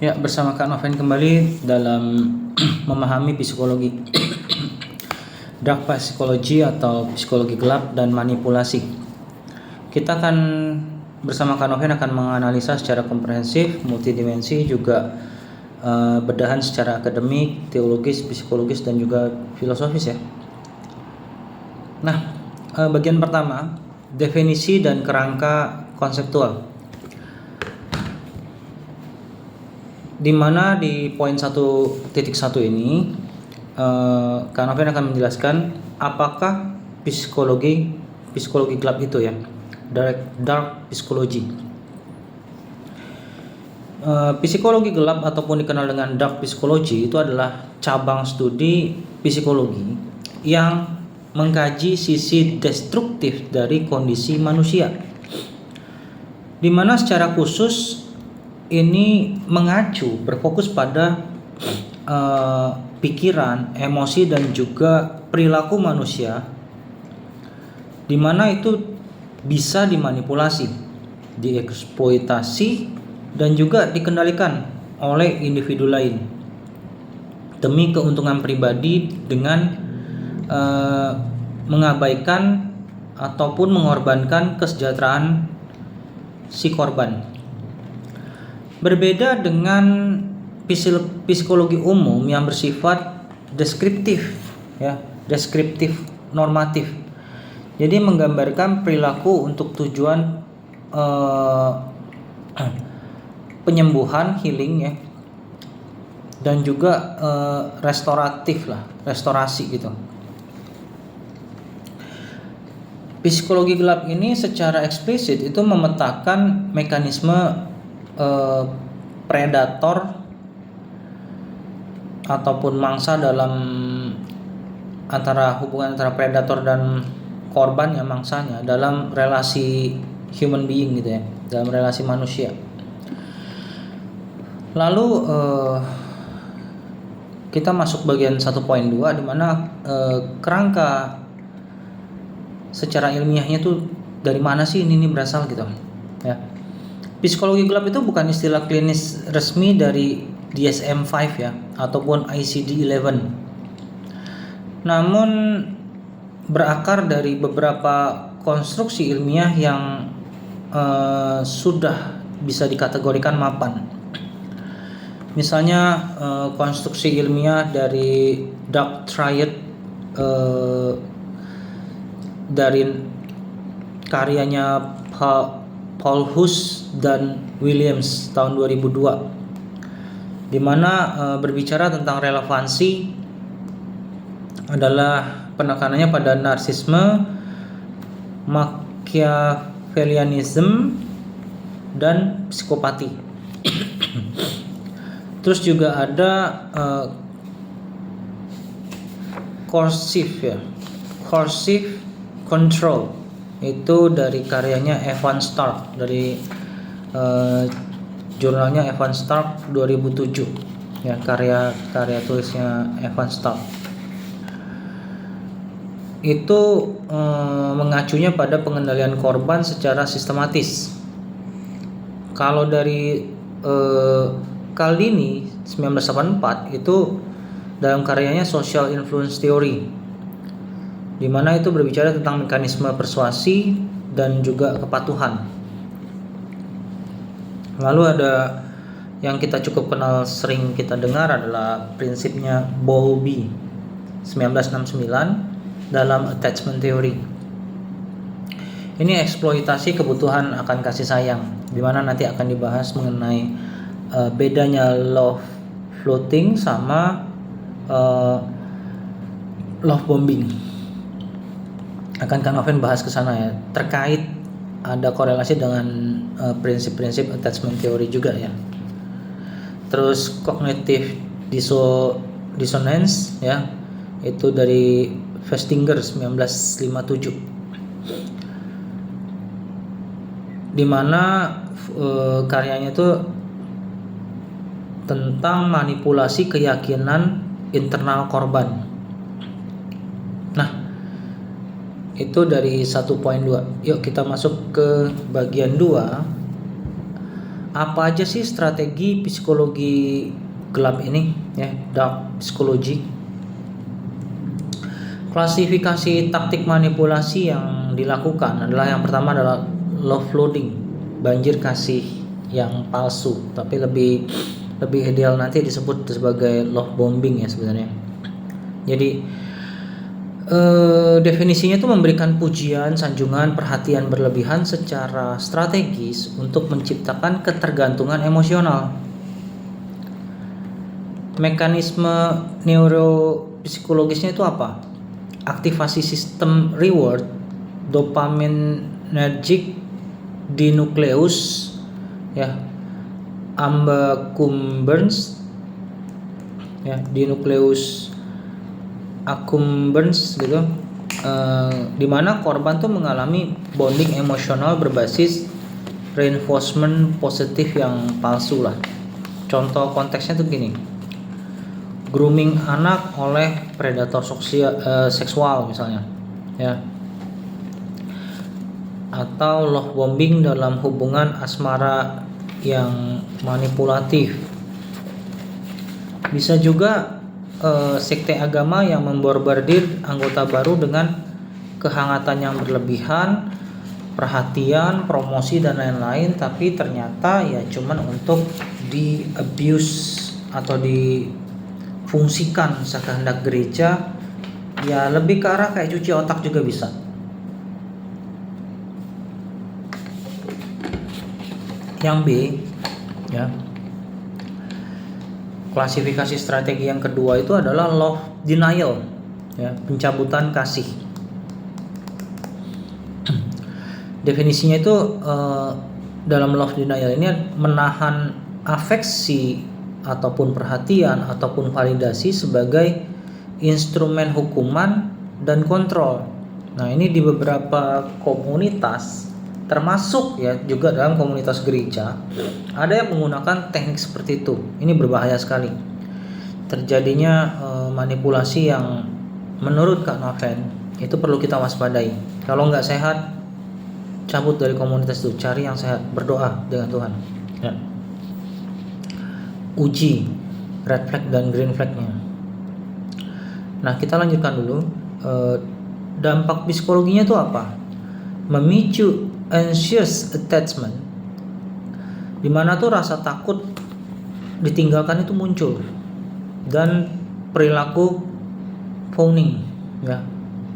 Ya, bersama Kak Noven kembali dalam memahami psikologi dark psychology atau psikologi gelap dan manipulasi. Kita akan bersama Kak Noven akan menganalisa secara komprehensif, multidimensi, juga bedahan secara akademik, teologis, psikologis, dan juga filosofis ya. Nah, bagian pertama, definisi dan kerangka konseptual. Di mana di poin 1.1 ini Kak Noven akan menjelaskan apakah psikologi gelap itu ya, dark psychology. Psikologi gelap ataupun dikenal dengan dark psychology itu adalah cabang studi psikologi yang mengkaji sisi destruktif dari kondisi manusia, di mana secara khusus ini berfokus pada pikiran, emosi, dan juga perilaku manusia, di mana itu bisa dimanipulasi, dieksploitasi, dan juga dikendalikan oleh individu lain demi keuntungan pribadi dengan mengabaikan ataupun mengorbankan kesejahteraan si korban. Berbeda dengan psikologi umum yang bersifat deskriptif ya, deskriptif normatif. Jadi menggambarkan perilaku untuk tujuan penyembuhan, healing ya, dan juga restoratif lah, restorasi gitu. Psikologi gelap ini secara eksplisit itu memetakan mekanisme predator ataupun mangsa dalam hubungan antara predator dan korban ya, mangsanya dalam relasi human being gitu ya, dalam relasi manusia. Lalu kita masuk bagian 1.2 di mana kerangka secara ilmiahnya tuh dari mana sih ini berasal gitu ya. Psikologi gelap itu bukan istilah klinis resmi dari DSM-5 ya ataupun ICD-11. Namun berakar dari beberapa konstruksi ilmiah yang sudah bisa dikategorikan mapan. Misalnya konstruksi ilmiah dari Dark Triad dari karyanya Paul Hus dan Williams tahun 2002, di mana berbicara tentang relevansi adalah penekanannya pada narsisme, Machiavellianism, dan psikopati. Terus juga ada coercive control, itu dari karyanya Evan Stark dari jurnalnya Evan Stark 2007 ya, karya tulisnya Evan Stark. Itu mengacunya pada pengendalian korban secara sistematis. Kalau dari Cialdini 1984 itu dalam karyanya Social Influence Theory, di mana itu berbicara tentang mekanisme persuasi dan juga kepatuhan. Lalu ada yang kita cukup kenal, sering kita dengar adalah prinsipnya Bowlby 1969 dalam Attachment Theory. Ini eksploitasi kebutuhan akan kasih sayang, di mana nanti akan dibahas mengenai bedanya love floating sama love bombing. Akan Kak Noven bahas ke sana ya, terkait ada korelasi dengan prinsip-prinsip attachment theory juga ya. Terus cognitive dissonance ya, itu dari Festinger 1957, di mana karyanya itu tentang manipulasi keyakinan internal korban. Nah, itu dari 1.2. Yuk kita masuk ke bagian 2. apa aja sih strategi psikologi gelap ini ya, dark psychology. Klasifikasi taktik manipulasi yang dilakukan adalah yang pertama adalah love loading, banjir kasih yang palsu, tapi lebih ideal nanti disebut sebagai love bombing ya sebenarnya. Jadi definisinya itu memberikan pujian, sanjungan, perhatian berlebihan secara strategis untuk menciptakan ketergantungan emosional. Mekanisme neuropsikologisnya itu apa? Aktivasi sistem reward dopaminergic di nukleus ya, accumbens ya, di nukleus accumbens gitu, di mana korban tuh mengalami bonding emosional berbasis reinforcement positif yang palsu lah. Contoh konteksnya tuh gini, grooming anak oleh predator seksual misalnya ya, atau love bombing dalam hubungan asmara yang manipulatif. Bisa juga sekte agama yang memborbardir anggota baru dengan kehangatan yang berlebihan, perhatian, promosi dan lain-lain, tapi ternyata ya cuman untuk di abuse atau difungsikan sekehendak gereja, ya lebih ke arah kayak cuci otak juga bisa. Yang B ya, klasifikasi strategi yang kedua itu adalah love denial ya, pencabutan kasih. Definisinya itu dalam love denial ini menahan afeksi ataupun perhatian ataupun validasi sebagai instrumen hukuman dan kontrol. Nah, ini di beberapa komunitas termasuk ya juga dalam komunitas gereja ada yang menggunakan teknik seperti itu. Ini berbahaya sekali. Terjadinya manipulasi yang menurut Kak Noven itu perlu kita waspadai. Kalau nggak sehat, cabut dari komunitas itu, cari yang sehat, berdoa dengan Tuhan ya. Uji red flag dan green flagnya. Nah, kita lanjutkan dulu. Dampak psikologinya itu apa? Memicu anxious attachment, dimana tuh rasa takut ditinggalkan itu muncul, dan perilaku fawning ya.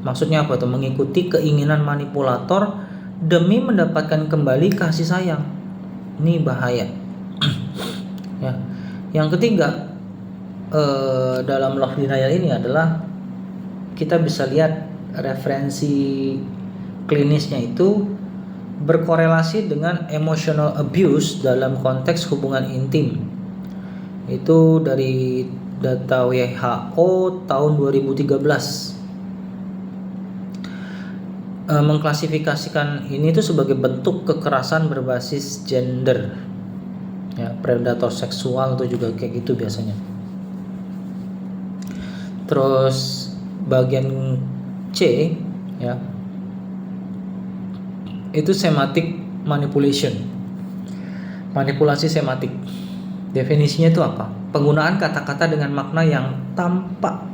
Maksudnya apa tuh? Mengikuti keinginan manipulator demi mendapatkan kembali kasih sayang. Ini bahaya ya. Yang ketiga dalam love denial ini adalah kita bisa lihat referensi klinisnya itu berkorelasi dengan emotional abuse dalam konteks hubungan intim. Itu dari data WHO tahun 2013. Mengklasifikasikan ini tuh sebagai bentuk kekerasan berbasis gender. Ya, predator seksual tuh juga kayak gitu biasanya. Terus bagian C ya, itu semantic manipulation. Manipulasi semantik. Definisinya itu apa? Penggunaan kata-kata dengan makna yang tampak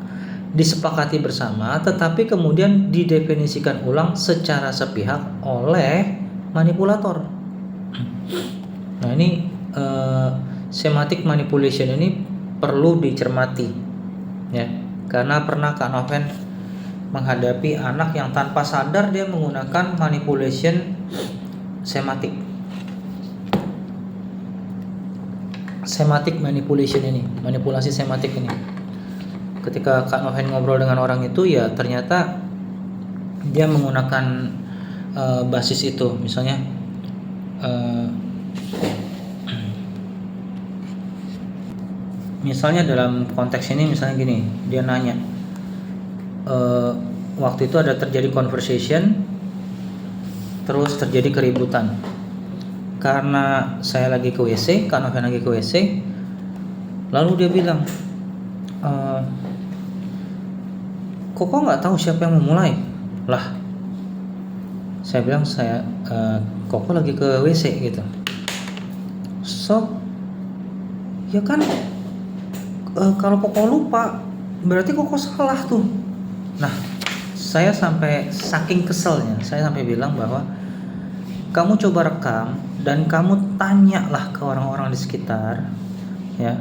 disepakati bersama tetapi kemudian didefinisikan ulang secara sepihak oleh manipulator. Nah, ini semantic manipulation ini perlu dicermati ya, karena pernah Kak Noven menghadapi anak yang tanpa sadar dia menggunakan manipulation semantik. Semantic manipulation ini, manipulasi semantik ini. Ketika Kak Noven ngobrol dengan orang itu ya ternyata dia menggunakan basis itu. Misalnya misalnya dalam konteks ini misalnya gini, dia nanya, waktu itu ada terjadi conversation, terus terjadi keributan karena saya lagi ke WC, Kak Noven lagi ke WC, lalu dia bilang, Koko nggak tahu siapa yang memulai. Lah, saya bilang Koko lagi ke WC gitu. So ya kan, kalau Koko lupa berarti Koko salah tuh. Nah, saya sampai saking keselnya, saya sampai bilang bahwa kamu coba rekam dan kamu tanyalah ke orang-orang di sekitar, ya,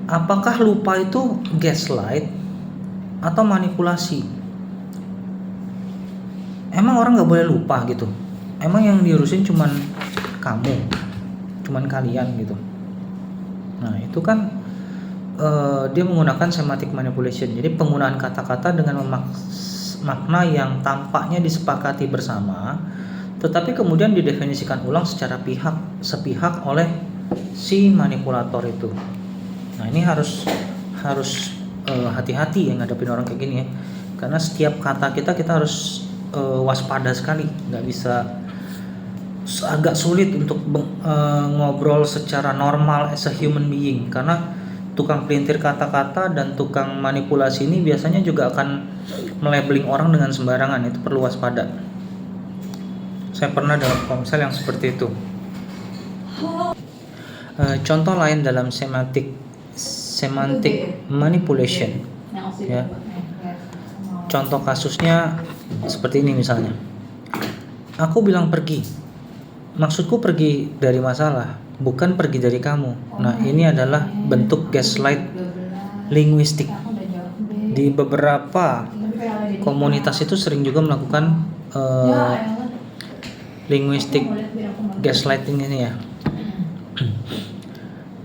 apakah lupa itu gaslight atau manipulasi? Emang orang nggak boleh lupa gitu? Emang yang diurusin cuman kamu, cuman kalian gitu? Nah itu kan dia menggunakan semantic manipulation. Jadi penggunaan kata-kata dengan makna yang tampaknya disepakati bersama, tetapi kemudian didefinisikan ulang secara sepihak oleh si manipulator itu. Nah ini harus hati-hati ya ngadepin orang kayak gini ya, karena setiap kata kita harus waspada sekali, nggak bisa, agak sulit untuk ngobrol secara normal as a human being, karena tukang pelintir kata-kata dan tukang manipulasi ini biasanya juga akan melabeling orang dengan sembarangan. Itu perlu waspada. Saya pernah dalam komsel yang seperti itu. Contoh lain dalam semantic manipulation, ya. Contoh kasusnya seperti ini misalnya. Aku bilang pergi. Maksudku pergi dari masalah, bukan pergi dari kamu. Nah, ini adalah bentuk gaslight linguistik. Di beberapa komunitas itu sering juga melakukan linguistik gaslighting ini ya.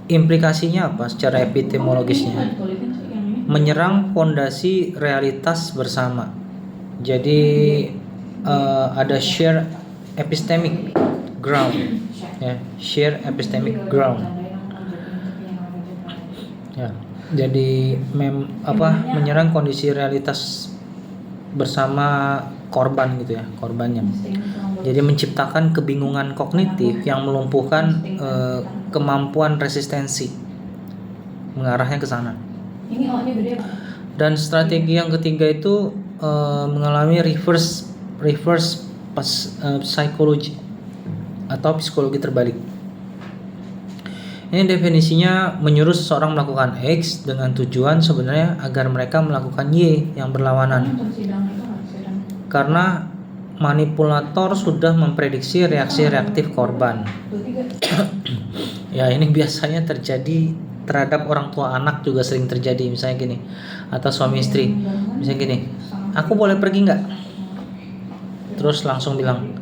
Implikasinya apa secara epistemologisnya? Menyerang fondasi realitas bersama. Jadi ada share epistemic ground, ya, share epistemic ground, ya. Jadi menyerang kondisi realitas bersama korban gitu ya, korbannya. Jadi menciptakan kebingungan kognitif yang melumpuhkan kemampuan resistensi, mengarahnya ke sana. Dan strategi yang ketiga itu mengalami reverse psychology atau psikologi terbalik. Ini definisinya menyuruh seseorang melakukan X dengan tujuan sebenarnya agar mereka melakukan Y yang berlawanan. Karena manipulator sudah memprediksi reaksi reaktif korban. Ya, ini biasanya terjadi terhadap orang tua anak, juga sering terjadi, misalnya gini, atau suami istri, misalnya gini, aku boleh pergi nggak? Terus langsung bilang,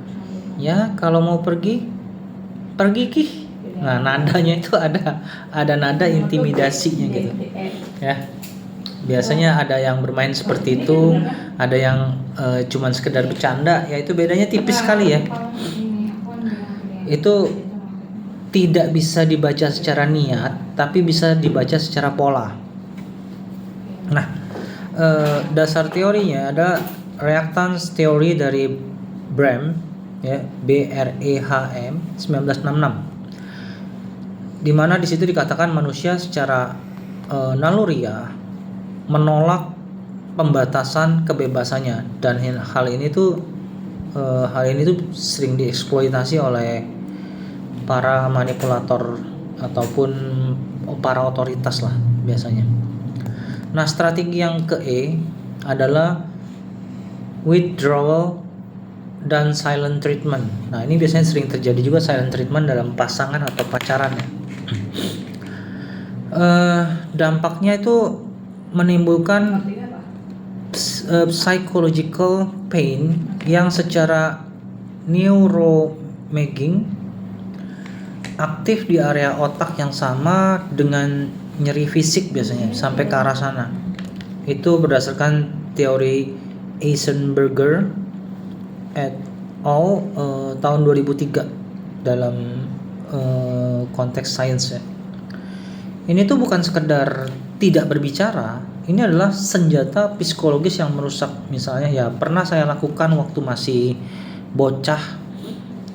ya kalau mau pergi Ki. Nah, nadanya itu ada nada intimidasinya gitu ya. Biasanya ada yang bermain seperti itu, ada yang cuman sekedar bercanda, ya itu bedanya tipis sekali ya. Itu tidak bisa dibaca secara niat, tapi bisa dibaca secara pola. Nah, dasar teorinya ada reactance teori dari Brehm, ya, BREHM 1966, di mana di situ dikatakan manusia secara naluriah menolak pembatasan kebebasannya, dan hal ini tuh sering dieksploitasi oleh para manipulator ataupun para otoritas lah biasanya. Nah, strategi yang adalah withdrawal dan silent treatment. Nah, ini biasanya sering terjadi juga, silent treatment dalam pasangan atau pacaran ya. Dampaknya itu menimbulkan psychological pain yang secara neuroimaging aktif di area otak yang sama dengan nyeri fisik biasanya sampai ke arah sana. Itu berdasarkan teori Eisenberger et al. Tahun 2003 dalam konteks sains ya. Ini tuh bukan sekedar tidak berbicara, ini adalah senjata psikologis yang merusak. Misalnya ya pernah saya lakukan waktu masih bocah,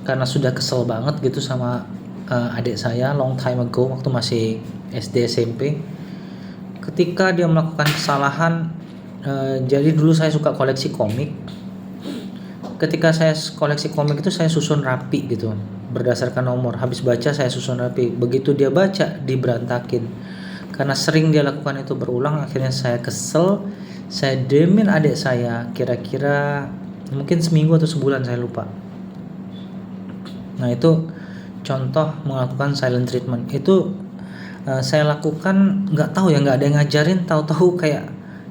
karena sudah kesel banget gitu sama adik saya long time ago waktu masih SD SMP. Ketika dia melakukan kesalahan, jadi dulu saya suka koleksi komik. Ketika saya koleksi komik itu saya susun rapi gitu. berdasarkan nomor. Habis baca saya susun rapi. Begitu dia baca diberantakin. Karena sering dia lakukan itu berulang, akhirnya saya kesel. Saya demin adik saya kira-kira mungkin seminggu atau sebulan, saya lupa. Nah itu contoh melakukan silent treatment. Itu saya lakukan, nggak tahu ya, nggak ada yang ngajarin, tahu-tahu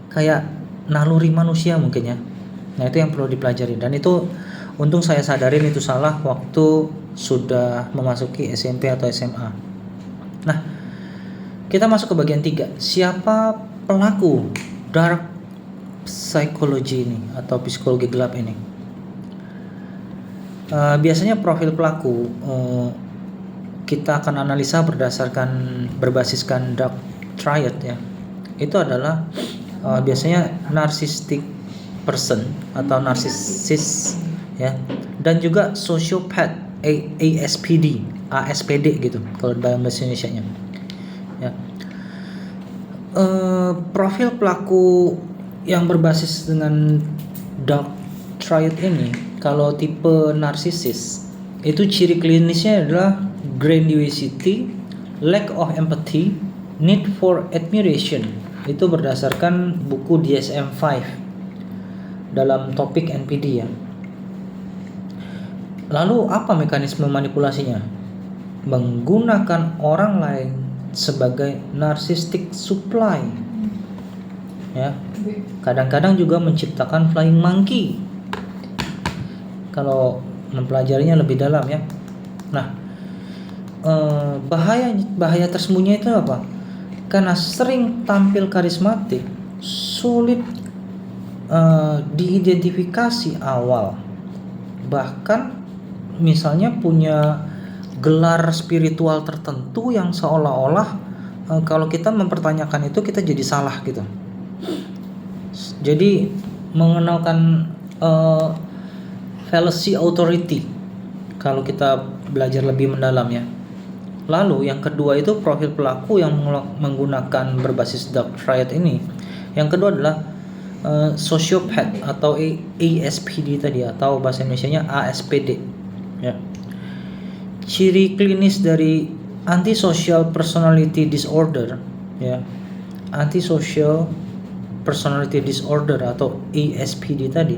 kayak naluri manusia mungkin ya. Nah itu yang perlu dipelajari, dan itu untung saya sadarin itu salah waktu sudah memasuki SMP atau SMA. Nah kita masuk ke bagian 3. Siapa pelaku dark psychology ini atau psikologi gelap ini? Biasanya profil pelaku kita akan analisa berbasiskan dark triad ya. Itu adalah biasanya narcissistic person atau narsisis ya, dan juga sociopath, ASPD gitu kalau dalam bahasa Indonesianya ya. Profil pelaku yang berbasis dengan dark triad ini, kalau tipe narsisis itu ciri klinisnya adalah grandiosity, lack of empathy, need for admiration. Itu berdasarkan buku DSM-5 dalam topik NPD ya. Lalu apa mekanisme manipulasinya? Menggunakan orang lain sebagai narcissistic supply ya. Kadang-kadang juga menciptakan flying monkey kalau mempelajarinya lebih dalam ya. Nah, bahaya tersembunyi itu apa? Karena sering tampil karismatik, sulit diidentifikasi awal. Bahkan misalnya punya gelar spiritual tertentu yang seolah-olah kalau kita mempertanyakan itu kita jadi salah gitu. Jadi mengenalkan fallacy authority kalau kita belajar lebih mendalam ya. Lalu yang kedua itu profil pelaku yang menggunakan berbasis dark triad ini. Yang kedua adalah sociopath atau ASPD tadi, atau bahasa Indonesianya ASPD ya. Ciri klinis dari antisocial personality disorder ya. Antisocial personality disorder atau ASPD tadi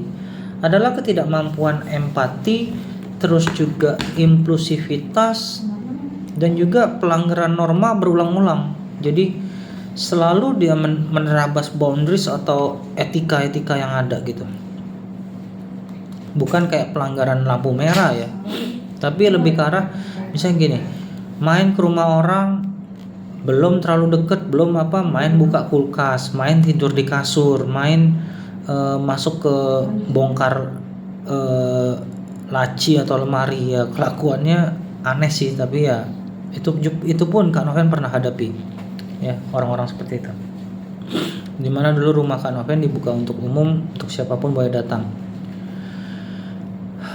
adalah ketidakmampuan empati, terus juga impulsivitas, dan juga pelanggaran norma berulang-ulang. Jadi selalu dia menerabas boundaries atau etika-etika yang ada gitu. Bukan kayak pelanggaran lampu merah ya, tapi lebih ke arah misalnya gini, main ke rumah orang belum terlalu deket, main buka kulkas, main tidur di kasur, main masuk ke bongkar laci atau lemari ya. Kelakuannya aneh sih, tapi ya itu pun Kak Noven pernah hadapi ya, orang-orang seperti itu. Dimana dulu rumah Kak Noven dibuka untuk umum, untuk siapapun boleh datang,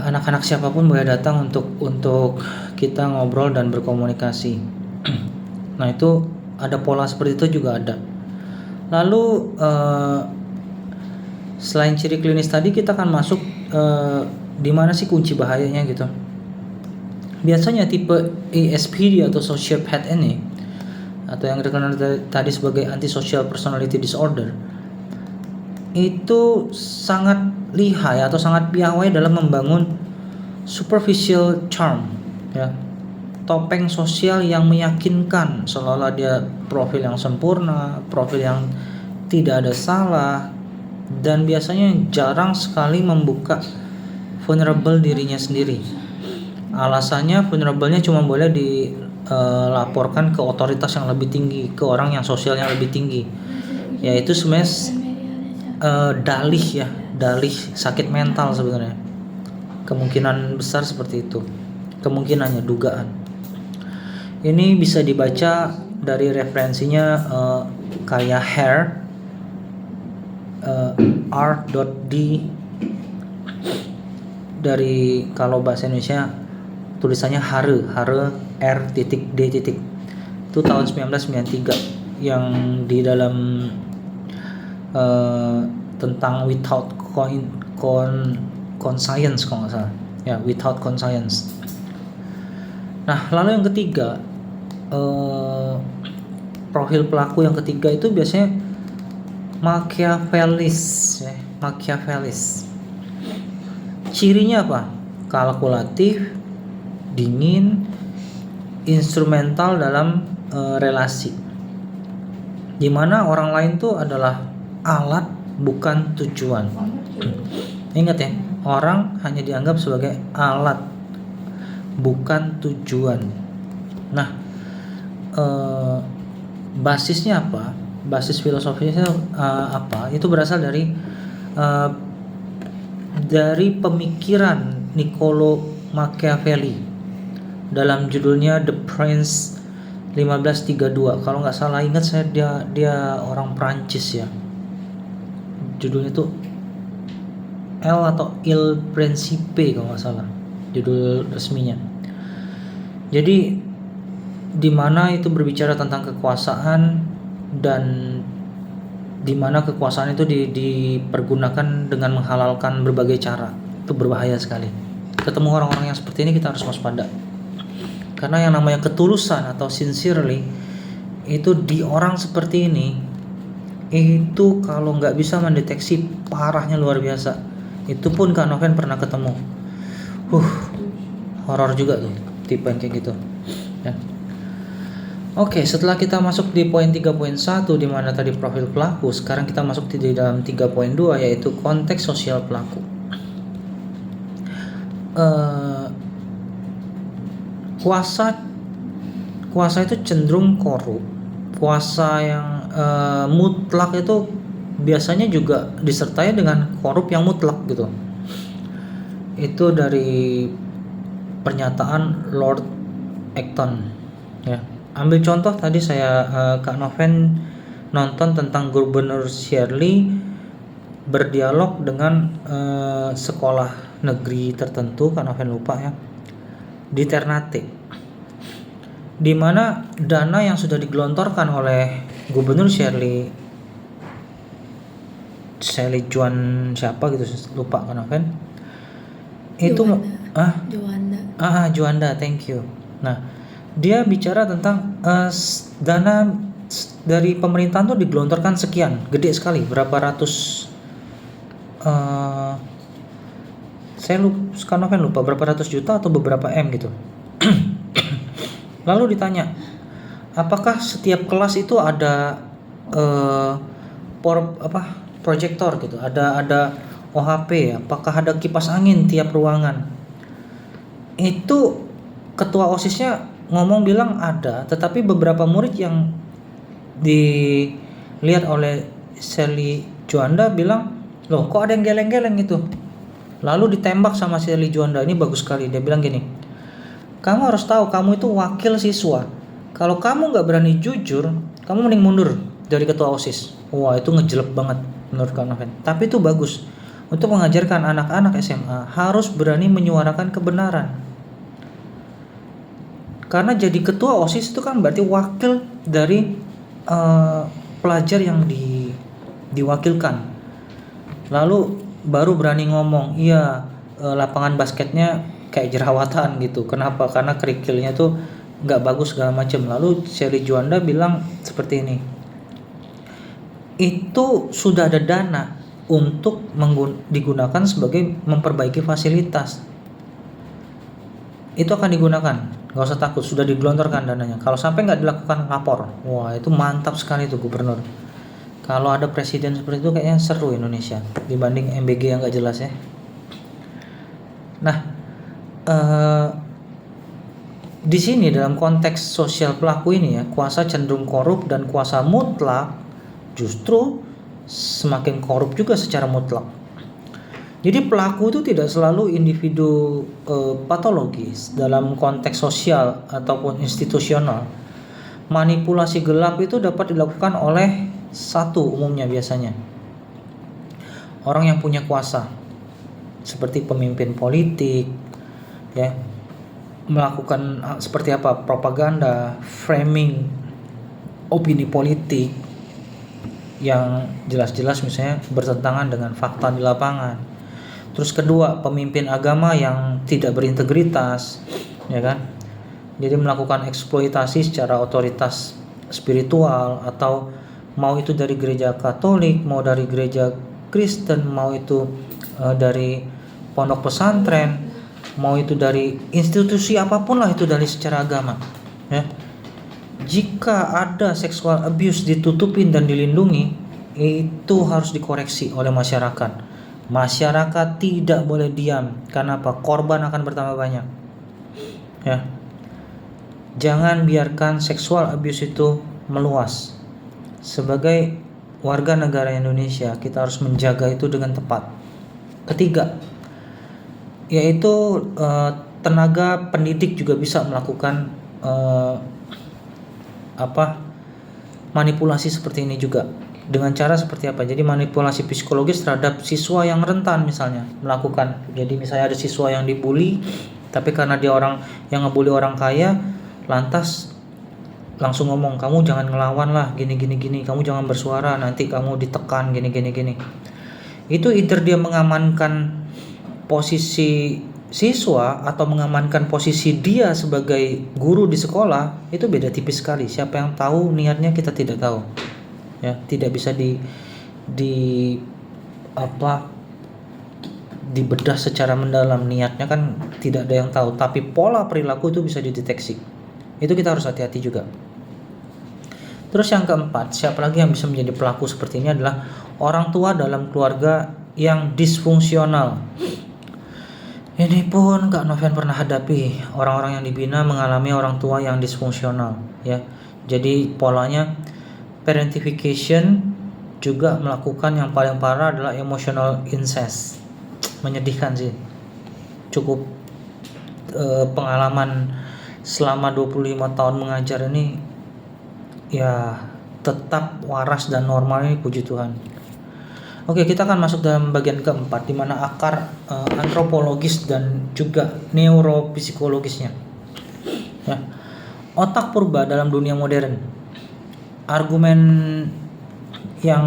anak-anak siapapun boleh datang untuk kita ngobrol dan berkomunikasi. Nah itu ada pola seperti itu juga ada. Lalu selain ciri klinis tadi, kita akan masuk di mana sih kunci bahayanya gitu. Biasanya tipe ASPD atau sociopath ini, atau yang dikenal tadi sebagai antisocial personality disorder, itu sangat lihai atau sangat piawai dalam membangun superficial charm ya. Topeng sosial yang meyakinkan seolah-olah dia profil yang sempurna, profil yang tidak ada salah, dan biasanya jarang sekali membuka vulnerable dirinya sendiri. Alasannya vulnerable-nya cuma boleh dilaporkan ke otoritas yang lebih tinggi, ke orang yang sosialnya lebih tinggi. Yaitu sebenarnya dalih sakit mental sebenarnya. Kemungkinan besar seperti itu. Kemungkinannya, dugaan. Ini bisa dibaca dari referensinya kayak Hare, R.D, dari kalau bahasa Indonesia tulisannya Hare R.D. Itu tahun 1993 yang di dalam tentang without conscience kalau nggak salah ya, without conscience. Nah, lalu yang ketiga, profil pelaku yang ketiga itu biasanya Machiavellis, ya. Machiavellis. Cirinya apa? Kalkulatif, dingin, instrumental dalam relasi. Dimana orang lain tuh adalah alat bukan tujuan. Ingat ya, orang hanya dianggap sebagai alat bukan tujuan. Nah, basisnya apa? Basis filosofisnya apa? Itu berasal dari pemikiran Niccolo Machiavelli dalam judulnya The Prince 1532. Kalau nggak salah ingat saya, dia orang Prancis ya. Judulnya tuh L atau Il Principe kalau nggak salah judul resminya. Jadi di mana itu berbicara tentang kekuasaan, dan di mana kekuasaan itu dipergunakan dengan menghalalkan berbagai cara. Itu berbahaya sekali. Ketemu orang-orang yang seperti ini kita harus waspada. Karena yang namanya ketulusan atau sincerely itu di orang seperti ini, itu kalau nggak bisa mendeteksi parahnya luar biasa. Itu pun Kak Noven pernah ketemu. Horor juga tuh tipe yang kayak gitu ya. Oke, setelah kita masuk di poin 3.1 di mana tadi profil pelaku, sekarang kita masuk di dalam 3.2 yaitu konteks sosial pelaku. Kuasa itu cenderung korup. Kuasa yang mutlak itu biasanya juga disertai dengan korup yang mutlak gitu. Itu dari pernyataan Lord Acton ya. Ambil contoh tadi saya Kak Noven nonton tentang Gubernur Shirley berdialog dengan sekolah negeri tertentu, Kak Noven lupa ya, di Ternate, di mana dana yang sudah digelontorkan oleh Gubernur Shirley Juan siapa gitu lupa Kak Noven itu Juanda, thank you. Nah, dia bicara tentang dana dari pemerintahan tuh digelontorkan sekian, gede sekali, berapa ratus saya lupa berapa ratus juta atau beberapa M gitu. Lalu ditanya, apakah setiap kelas itu ada proyektor gitu, ada OHP, apakah ada kipas angin tiap ruangan? Itu ketua OSISnya bilang ada, tetapi beberapa murid yang dilihat oleh Shirley Juanda bilang, loh kok ada yang geleng-geleng gitu. Lalu ditembak sama Shirley Juanda, ini bagus sekali, dia bilang gini, kamu harus tahu kamu itu wakil siswa, kalau kamu gak berani jujur, kamu mending mundur dari ketua OSIS. Wah, itu ngejelek banget menurut Kak Noven, tapi itu bagus untuk mengajarkan anak-anak SMA harus berani menyuarakan kebenaran. Karena jadi ketua OSIS itu kan berarti wakil dari pelajar yang diwakilkan. Lalu baru berani ngomong, iya lapangan basketnya kayak jerawatan gitu. Kenapa? Karena kerikilnya tuh nggak bagus segala macam. Lalu Shirley Juanda bilang seperti ini, itu sudah ada dana untuk digunakan sebagai memperbaiki fasilitas. Itu akan digunakan, nggak usah takut, sudah digelontorkan dananya. Kalau sampai nggak dilakukan, lapor. Wah, itu mantap sekali tuh gubernur. Kalau ada presiden seperti itu kayaknya seru Indonesia dibanding MBG yang nggak jelas ya. Nah, di sini dalam konteks sosial pelaku ini ya, kuasa cenderung korup dan kuasa mutlak justru semakin korup juga secara mutlak. Jadi pelaku itu tidak selalu individu patologis dalam konteks sosial ataupun institusional. Manipulasi gelap itu dapat dilakukan oleh satu umumnya biasanya orang yang punya kuasa, seperti pemimpin politik ya, melakukan seperti apa, propaganda, framing opini politik yang jelas-jelas misalnya bertentangan dengan fakta di lapangan. Terus kedua, pemimpin agama yang tidak berintegritas, ya kan? Jadi melakukan eksploitasi secara otoritas spiritual, atau mau itu dari gereja Katolik, mau dari gereja Kristen, mau itu dari pondok pesantren, mau itu dari institusi apapun lah itu dari secara agama, ya. Jika ada sexual abuse ditutupin dan dilindungi, itu harus dikoreksi oleh masyarakat. Masyarakat tidak boleh diam. Karena apa? Korban akan bertambah banyak, ya. Jangan biarkan sexual abuse itu meluas. Sebagai warga negara Indonesia, kita harus menjaga itu dengan tepat. Ketiga, yaitu tenaga pendidik juga bisa melakukan manipulasi seperti ini juga. Dengan cara seperti apa? Jadi manipulasi psikologis terhadap siswa yang rentan misalnya melakukan. Jadi misalnya ada siswa yang dibully, tapi karena dia orang yang ngebully orang kaya, lantas langsung ngomong, kamu jangan ngelawan lah, gini, kamu jangan bersuara, nanti kamu ditekan, gini. Itu either dia mengamankan posisi siswa atau mengamankan posisi dia sebagai guru di sekolah, itu beda tipis sekali. Siapa yang tahu niatnya, kita tidak tahu, ya. Tidak bisa dibedah secara mendalam, niatnya kan tidak ada yang tahu, tapi pola perilaku itu bisa dideteksi. Itu kita harus hati-hati juga. Terus yang keempat, siapa lagi yang bisa menjadi pelaku seperti ini adalah orang tua dalam keluarga yang disfungsional. Ini pun Kak Noven pernah hadapi. Orang-orang yang dibina mengalami orang tua yang disfungsional, ya. Jadi polanya parentification, juga melakukan yang paling parah adalah emotional incest. Menyedihkan sih. Cukup pengalaman selama 25 tahun mengajar ini, ya, tetap waras dan normal ini, puji Tuhan. Oke, kita akan masuk dalam bagian keempat, di mana akar antropologis dan juga neuropsikologisnya, ya. Otak purba dalam dunia modern. Argumen yang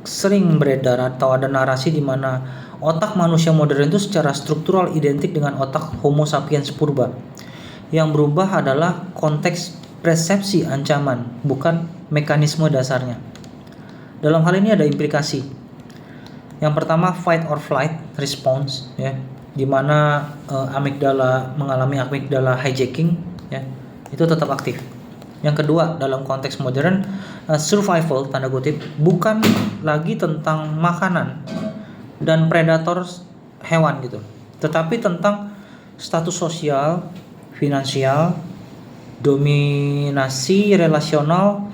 sering beredar atau ada narasi di mana otak manusia modern itu secara struktural identik dengan otak Homo sapiens purba. Yang berubah adalah konteks persepsi ancaman, bukan mekanisme dasarnya. Dalam hal ini ada implikasi. Yang pertama, fight or flight response, ya, di mana amigdala mengalami amigdala hijacking, ya, itu tetap aktif. Yang kedua, dalam konteks modern, survival tanda kutip bukan lagi tentang makanan dan predator hewan gitu, tetapi tentang status sosial, finansial, dominasi relasional,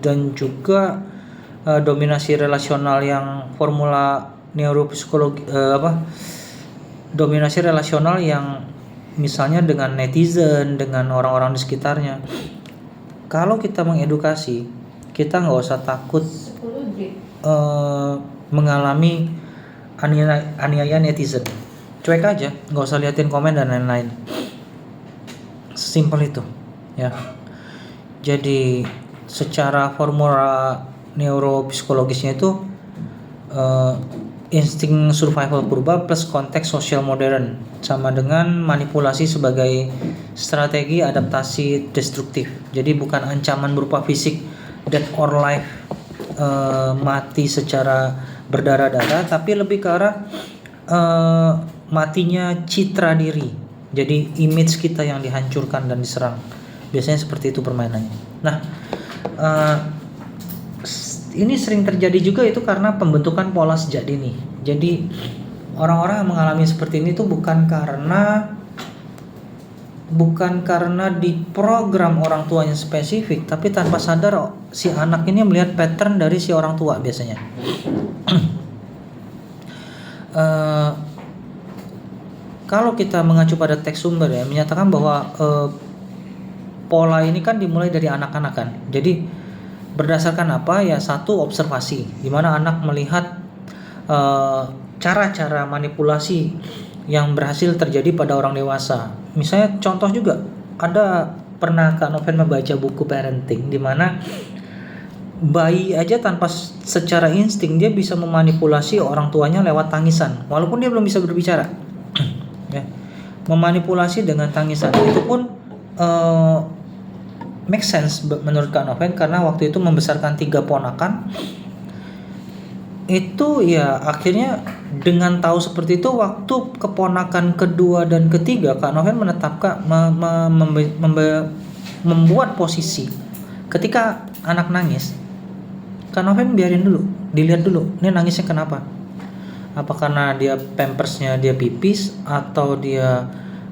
dan juga dominasi relasional yang formula neuropsikologi, dominasi relasional yang misalnya dengan netizen, dengan orang-orang di sekitarnya. Kalau kita mengedukasi, kita nggak usah takut mengalami aniaya netizen. Cuek aja, nggak usah liatin komen dan lain-lain. Simpel itu, ya. Jadi secara formula neuropsikologisnya itu insting survival purba plus konteks sosial modern sama dengan manipulasi sebagai strategi adaptasi destruktif. Jadi bukan ancaman berupa fisik, death or life, mati secara berdarah-darah, tapi lebih ke arah matinya citra diri. Jadi image kita yang dihancurkan dan diserang. Biasanya seperti itu permainannya. Nah, ini sering terjadi juga itu karena pembentukan pola sejak dini. Jadi orang-orang yang mengalami seperti ini tuh bukan karena diprogram orang tuanya spesifik, tapi tanpa sadar si anak ini melihat pattern dari si orang tua biasanya. Kalau kita mengacu pada teks sumber, ya, menyatakan bahwa pola ini kan dimulai dari anak-anak kan. Jadi berdasarkan apa? Ya, satu, observasi, di mana anak melihat cara-cara manipulasi yang berhasil terjadi pada orang dewasa. Misalnya contoh juga, ada pernah Kak Noven membaca buku parenting di mana bayi aja tanpa secara insting dia bisa memanipulasi orang tuanya lewat tangisan, walaupun dia belum bisa berbicara. Ya, memanipulasi dengan tangisan itu pun uh, make sense menurut Kak Noven, karena waktu itu membesarkan 3 ponakan itu ya, akhirnya dengan tahu seperti itu, waktu keponakan kedua dan ketiga Kak Noven menetapkan membuat posisi ketika anak nangis, Kak Noven biarin dulu, dilihat dulu ini nangisnya kenapa, apa karena dia pampersnya dia pipis, atau dia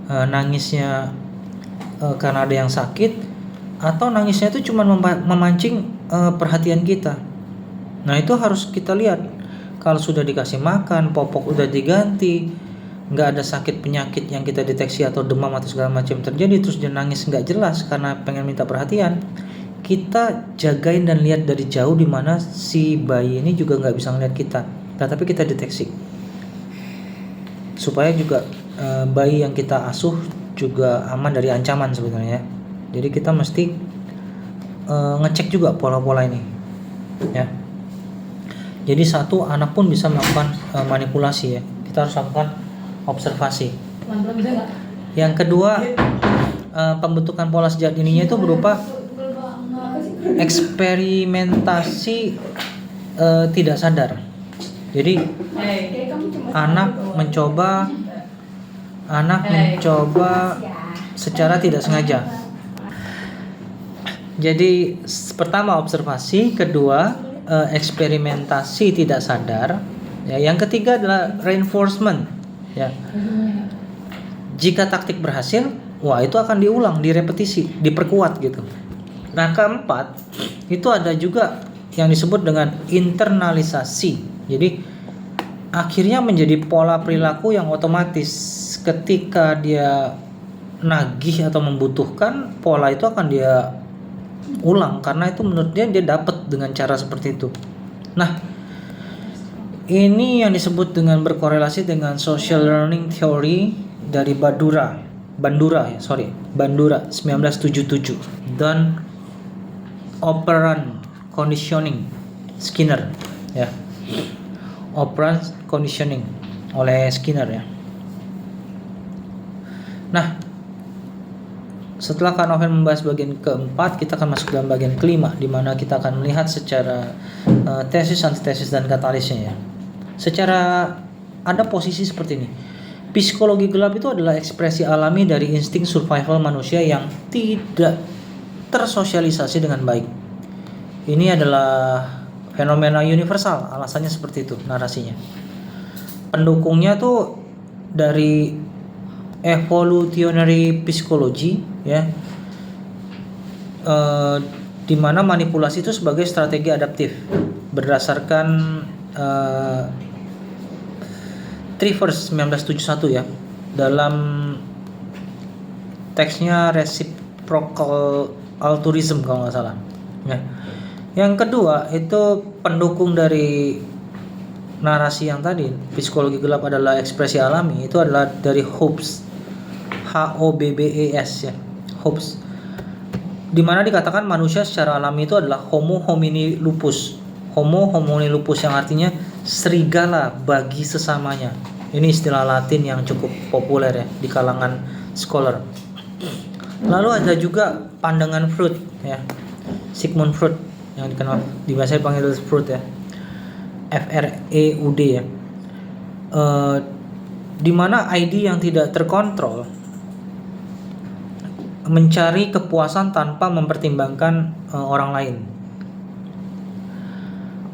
nangisnya karena ada yang sakit, atau nangisnya itu cuma memancing perhatian kita. Nah itu harus kita lihat. Kalau sudah dikasih makan, popok udah diganti, nggak ada sakit penyakit yang kita deteksi atau demam atau segala macam terjadi, terus dia nangis nggak jelas karena pengen minta perhatian, kita jagain dan lihat dari jauh, dimana si bayi ini juga nggak bisa ngeliat kita, tapi kita deteksi supaya juga bayi yang kita asuh juga aman dari ancaman sebenarnya. Jadi kita mesti ngecek juga pola-pola ini ya. Jadi satu, anak pun bisa melakukan manipulasi ya. Kita harus lakukan observasi. Yang kedua, pembentukan pola sejak dininya itu berupa eksperimentasi tidak sadar. Jadi anak mencoba secara tidak sengaja. Jadi pertama observasi, kedua eksperimentasi tidak sadar, ya. Yang ketiga adalah reinforcement, ya. Jika taktik berhasil, wah itu akan diulang, direpetisi, diperkuat gitu. Nah keempat itu ada juga yang disebut dengan internalisasi. Jadi akhirnya menjadi pola perilaku yang otomatis. Ketika dia nagih atau membutuhkan, pola itu akan dia ulang karena itu menurut dia dapat dengan cara seperti itu. Nah, ini yang disebut dengan berkorelasi dengan social learning theory dari Bandura 1977 dan operant conditioning Skinner ya. Operant conditioning oleh Skinner ya. Nah, setelah Kak Noven membahas bagian keempat, kita akan masuk dalam bagian kelima, di mana kita akan melihat secara tesis, antitesis, dan katalisnya ya. Secara ada posisi seperti ini. Psikologi gelap itu adalah ekspresi alami dari insting survival manusia yang tidak tersosialisasi dengan baik. Ini adalah fenomena universal, alasannya seperti itu narasinya. Pendukungnya tuh dari evolutionary psychology ya, di mana manipulasi itu sebagai strategi adaptif berdasarkan Trivers 1971 ya, dalam teksnya reciprocal altruism kalau nggak salah ya. Yang kedua itu pendukung dari narasi yang tadi, psikologi gelap adalah ekspresi alami, itu adalah dari Hobbes, Hobbes ya, Hobbes, di mana dikatakan manusia secara alami itu adalah Homo homini lupus. Homo homini lupus yang artinya serigala bagi sesamanya. Ini istilah Latin yang cukup populer ya di kalangan scholar. Lalu ada juga pandangan Freud ya, Sigmund Freud yang dikenal di bahasa dipanggil Freud ya, FREUD ya, di mana ID yang tidak terkontrol mencari kepuasan tanpa mempertimbangkan orang lain.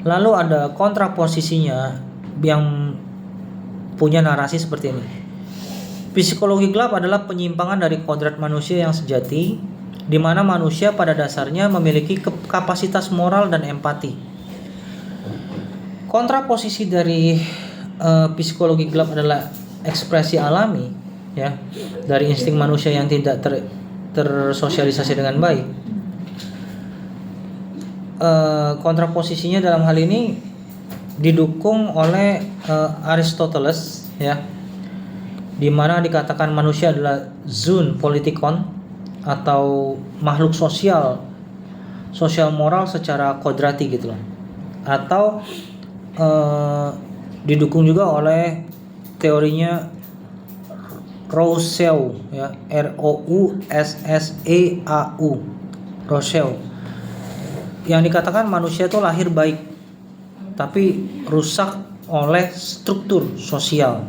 Lalu ada kontraposisinya yang punya narasi seperti ini. Psikologi gelap adalah penyimpangan dari kodrat manusia yang sejati, di mana manusia pada dasarnya memiliki kapasitas moral dan empati. Kontraposisi dari psikologi gelap adalah ekspresi alami ya, dari insting manusia yang tidak tersosialisasi dengan baik. Kontraposisinya dalam hal ini didukung oleh Aristoteles ya, di mana dikatakan manusia adalah zoon politikon atau makhluk sosial moral secara kodrati gitu loh. Atau didukung juga oleh teorinya Rousseau, ya, Roussseau, Rousseau, yang dikatakan manusia itu lahir baik tapi rusak oleh struktur sosial.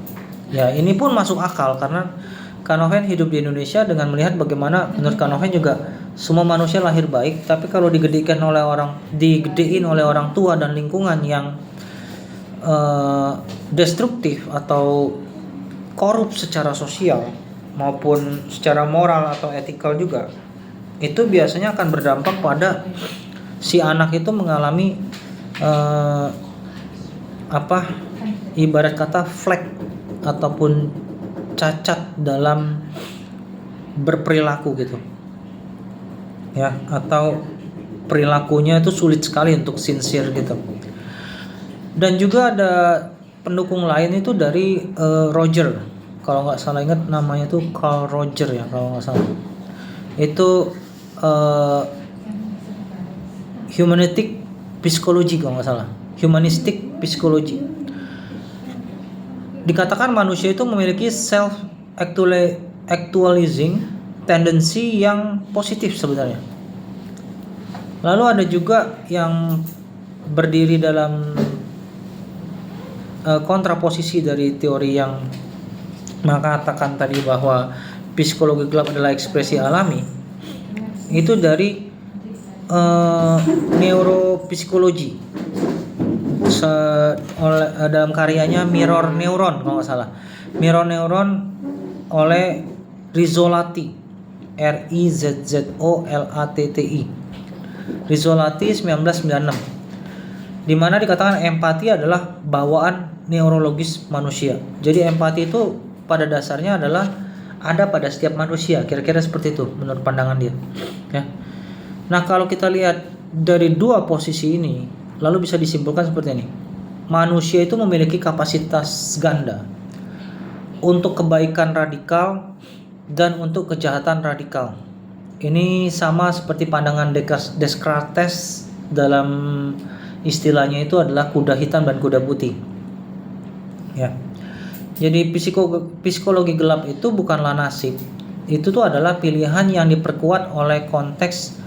Ya, ini pun masuk akal karena Kanoven hidup di Indonesia dengan melihat bagaimana menurut Kanoven juga semua manusia lahir baik, tapi kalau digedein oleh orang tua dan lingkungan yang destruktif atau korup secara sosial maupun secara moral atau etikal juga, itu biasanya akan berdampak pada si anak itu mengalami ibarat kata flek ataupun cacat dalam berperilaku gitu ya, atau perilakunya itu sulit sekali untuk sincere gitu. Dan juga ada pendukung lain itu dari Roger, kalau nggak salah ingat namanya itu Carl Roger ya kalau nggak salah. Itu humanistic psychology kalau nggak salah, humanistic psychology. Dikatakan manusia itu memiliki self actualizing tendency yang positif sebenarnya. Lalu ada juga yang berdiri dalam kontraposisi dari teori yang mengatakan tadi bahwa psikologi gelap adalah ekspresi alami, itu dari neuropsikologi dalam karyanya Mirror Neuron kalau nggak salah, Mirror Neuron oleh Rizzolatti, Rizzolatti, Rizzolatti 1996, di mana dikatakan empati adalah bawaan neurologis manusia. Jadi empati itu pada dasarnya adalah ada pada setiap manusia, kira-kira seperti itu menurut pandangan dia. Ya. Nah, kalau kita lihat dari dua posisi ini, lalu bisa disimpulkan seperti ini. Manusia itu memiliki kapasitas ganda untuk kebaikan radikal dan untuk kejahatan radikal. Ini sama seperti pandangan Descartes dalam istilahnya itu adalah kuda hitam dan kuda putih. Ya. Jadi psikologi gelap itu bukanlah nasib. Itu tuh adalah pilihan yang diperkuat oleh konteks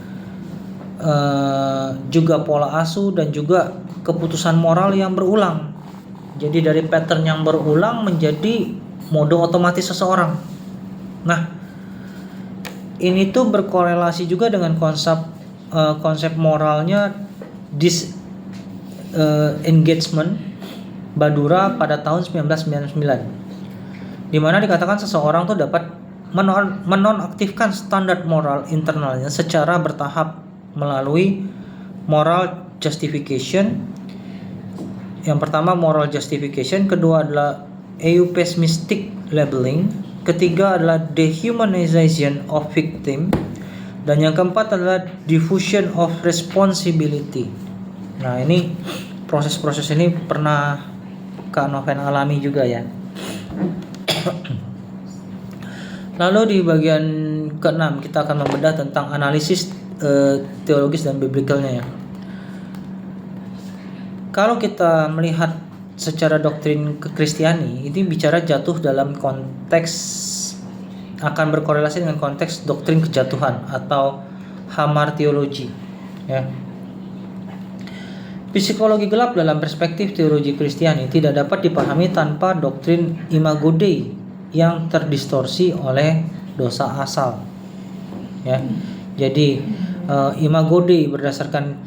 juga pola asuh dan juga keputusan moral yang berulang. Jadi dari pattern yang berulang menjadi mode otomatis seseorang. Nah, ini tuh berkorelasi juga dengan konsep moralnya disengagement Bandura pada tahun 1999, di mana dikatakan seseorang tuh dapat menonaktifkan standar moral internalnya secara bertahap melalui moral justification. Yang pertama moral justification, kedua adalah euphemistic labeling, ketiga adalah dehumanization of victim, dan yang keempat adalah diffusion of responsibility. Nah, ini proses-proses ini pernah Kanoven alami juga ya. Lalu di bagian ke-6 kita akan membedah tentang analisis teologis dan biblikalnya ya. Kalau kita melihat secara doktrin kekristiani, ini bicara jatuh dalam konteks, akan berkorelasi dengan konteks doktrin kejatuhan atau hamartiologi ya. Psikologi gelap dalam perspektif teologi Kristiani tidak dapat dipahami tanpa doktrin imago Dei yang terdistorsi oleh dosa asal ya. Jadi imago Dei berdasarkan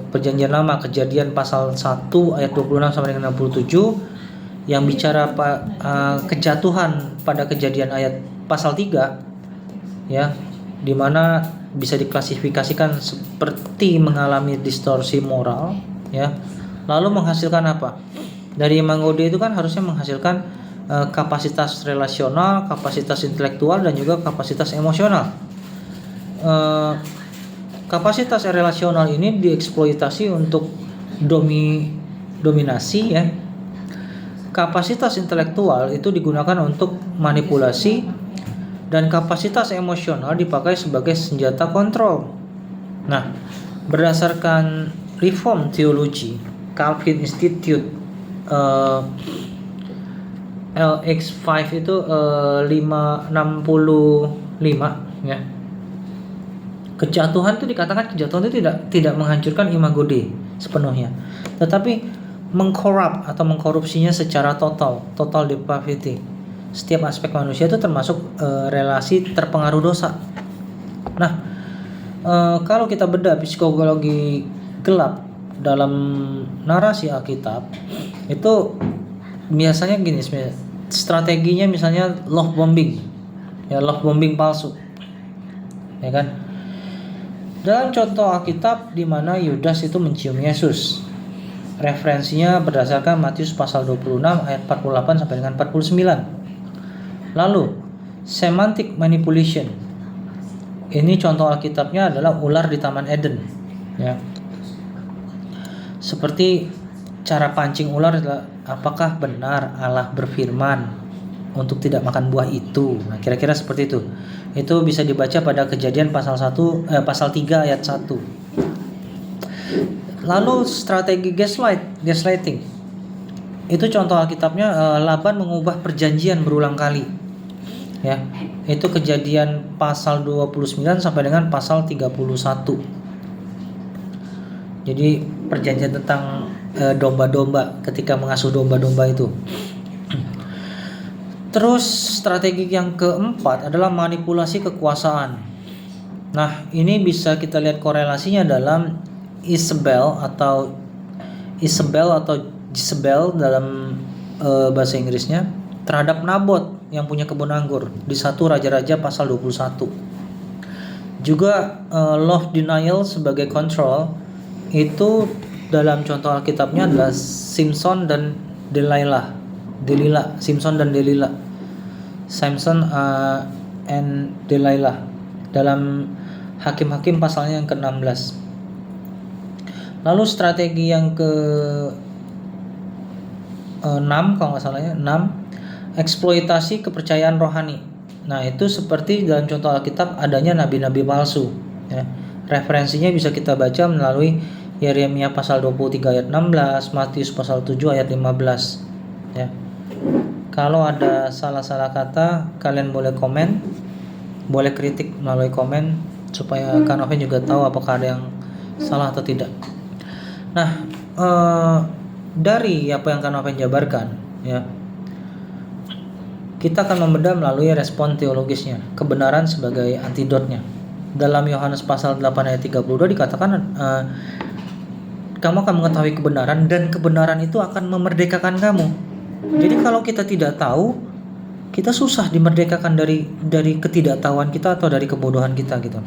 Perjanjian Lama, Kejadian pasal 1 ayat 26 sampai dengan 67, yang bicara kejatuhan pada Kejadian ayat pasal 3 ya, di mana bisa diklasifikasikan seperti mengalami distorsi moral ya. Lalu menghasilkan apa? Dari imago Dei itu kan harusnya menghasilkan kapasitas relasional, kapasitas intelektual, dan juga kapasitas emosional. Kapasitas relasional ini dieksploitasi untuk dominasi ya. Kapasitas intelektual itu digunakan untuk manipulasi, dan kapasitas emosional dipakai sebagai senjata kontrol. Nah, berdasarkan Reform Theology, Calvin Institute LX5 itu 565 ya. Kejatuhan itu dikatakan kejatuhan itu tidak menghancurkan imago Dei sepenuhnya, tetapi mengkorup atau mengkorupsinya secara total depravity. Setiap aspek manusia itu termasuk relasi terpengaruh dosa. Nah, kalau kita bedah psikologi gelap dalam narasi Alkitab itu biasanya gini, strateginya misalnya love bombing palsu, ya kan? Dalam contoh Alkitab di mana Yudas itu mencium Yesus, referensinya berdasarkan Matius pasal 26 ayat 48 sampai dengan 49. Lalu semantic manipulation, ini contoh Alkitabnya adalah ular di Taman Eden, ya. Seperti cara pancing ular adalah, apakah benar Allah berfirman untuk tidak makan buah itu? Nah, kira-kira seperti itu. Itu bisa dibaca pada Kejadian pasal 3 ayat 1. Lalu strategi gaslighting. Itu contoh Alkitabnya, Laban mengubah perjanjian berulang kali. Ya. Itu Kejadian pasal 29 sampai dengan pasal 31. Jadi perjanjian tentang domba-domba ketika mengasuh domba-domba itu. Terus strategi yang keempat adalah manipulasi kekuasaan. Nah, ini bisa kita lihat korelasinya dalam Isabel atau Jezebel dalam bahasa Inggrisnya terhadap Nabot yang punya kebun anggur di 1 Raja-Raja pasal 21. Juga love denial sebagai control itu dalam contoh Alkitabnya adalah Samson dan Delilah. Samson and Delilah dalam Hakim-Hakim pasalnya yang ke-16. Lalu strategi yang ke-6 kalau nggak salah ya, 6, eksploitasi kepercayaan rohani. Nah, itu seperti dalam contoh Alkitab adanya nabi-nabi palsu, ya. Referensinya bisa kita baca melalui Yeremia pasal 23 ayat 16, Matius pasal 7 ayat 15, ya. Kalau ada salah-salah kata, kalian boleh komen, boleh kritik melalui komen supaya Kak Noven juga tahu apakah ada yang salah atau tidak. Nah, dari apa yang Kak Noven jabarkan, ya, kita akan membedah melalui respon teologisnya, kebenaran sebagai antidotnya. Dalam Yohanes pasal 8 ayat 32 dikatakan, kamu akan mengetahui kebenaran dan kebenaran itu akan memerdekakan kamu. Jadi kalau kita tidak tahu, kita susah dimerdekakan dari ketidaktahuan kita atau dari kebodohan kita gitu.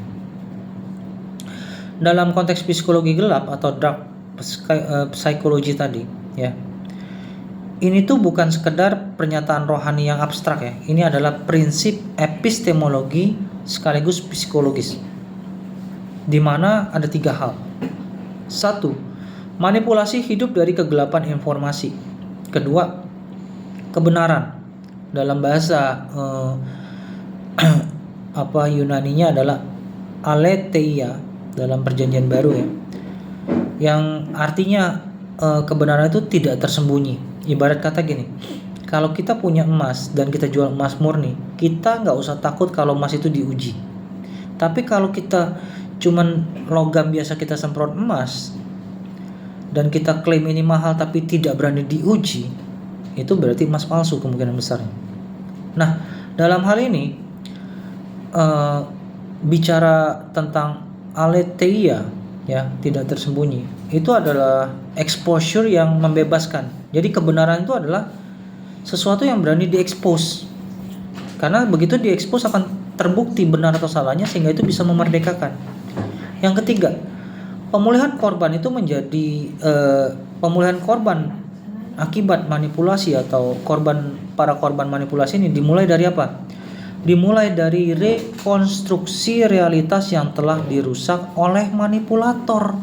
Dalam konteks psikologi gelap atau dark psychology tadi, ya. Ini tuh bukan sekedar pernyataan rohani yang abstrak, ya. Ini adalah prinsip epistemologi sekaligus psikologis. Di mana ada 3 hal. 1, manipulasi hidup dari kegelapan informasi. Kedua, kebenaran. Dalam bahasa Yunaninya adalah aletheia dalam perjanjian baru, ya, yang artinya kebenaran itu tidak tersembunyi. Ibarat kata gini, kalau kita punya emas dan kita jual emas murni, kita nggak usah takut kalau emas itu diuji. Tapi kalau kita cuman logam biasa kita semprot emas dan kita klaim ini mahal tapi tidak berani diuji, itu berarti emas palsu kemungkinan besarnya. Nah, dalam hal ini bicara tentang aletheia, ya, tidak tersembunyi, itu adalah exposure yang membebaskan. Jadi kebenaran itu adalah sesuatu yang berani diekspos. Karena begitu diekspos akan terbukti benar atau salahnya sehingga itu bisa memerdekakan. Yang ketiga, pemulihan korban itu menjadi pemulihan korban akibat manipulasi atau para korban manipulasi ini dimulai dari apa? Dimulai dari rekonstruksi realitas yang telah dirusak oleh manipulator.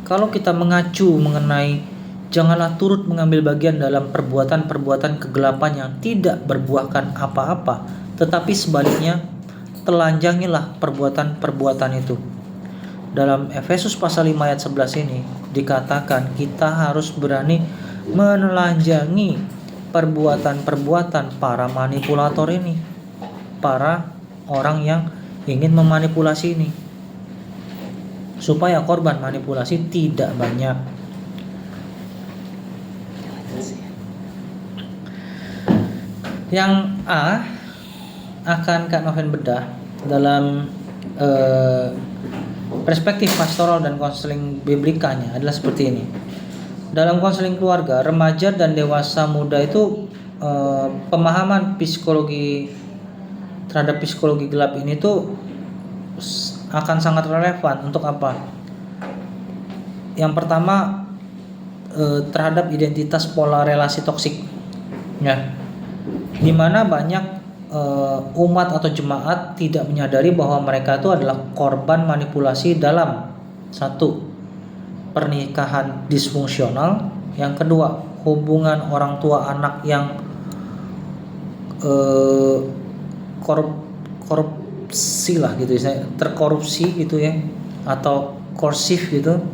Kalau kita mengacu mengenai janganlah turut mengambil bagian dalam perbuatan-perbuatan kegelapan yang tidak berbuahkan apa-apa, tetapi sebaliknya telanjangilah perbuatan-perbuatan itu. Dalam Efesus pasal 5 ayat 11 ini dikatakan kita harus berani menelanjangi perbuatan-perbuatan para manipulator ini, para orang yang ingin memanipulasi ini, supaya korban manipulasi tidak banyak. Yang A akan Kak Noven bedah dalam perspektif pastoral dan konseling biblikanya adalah seperti ini. Dalam konseling keluarga, remaja dan dewasa muda itu pemahaman psikologi terhadap psikologi gelap ini tuh akan sangat relevan untuk apa? Yang pertama, terhadap identitas pola relasi toksik, ya, dimana banyak umat atau jemaat tidak menyadari bahwa mereka itu adalah korban manipulasi dalam satu, pernikahan disfungsional, yang kedua, hubungan orang tua anak yang korupsi lah gitu ya, terkorupsi gitu ya, atau korsif gitu.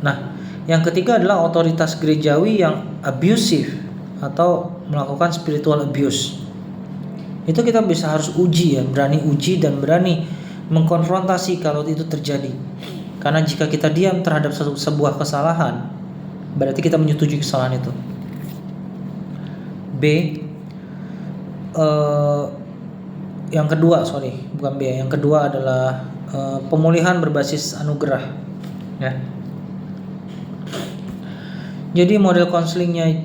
Nah, yang ketiga adalah otoritas gerejawi yang abusive atau melakukan spiritual abuse. Itu kita bisa harus uji ya, berani uji dan berani mengkonfrontasi kalau itu terjadi. Karena jika kita diam terhadap sebuah kesalahan, berarti kita menyetujui kesalahan itu. B, yang kedua adalah pemulihan berbasis anugerah, ya. Jadi model konselingnya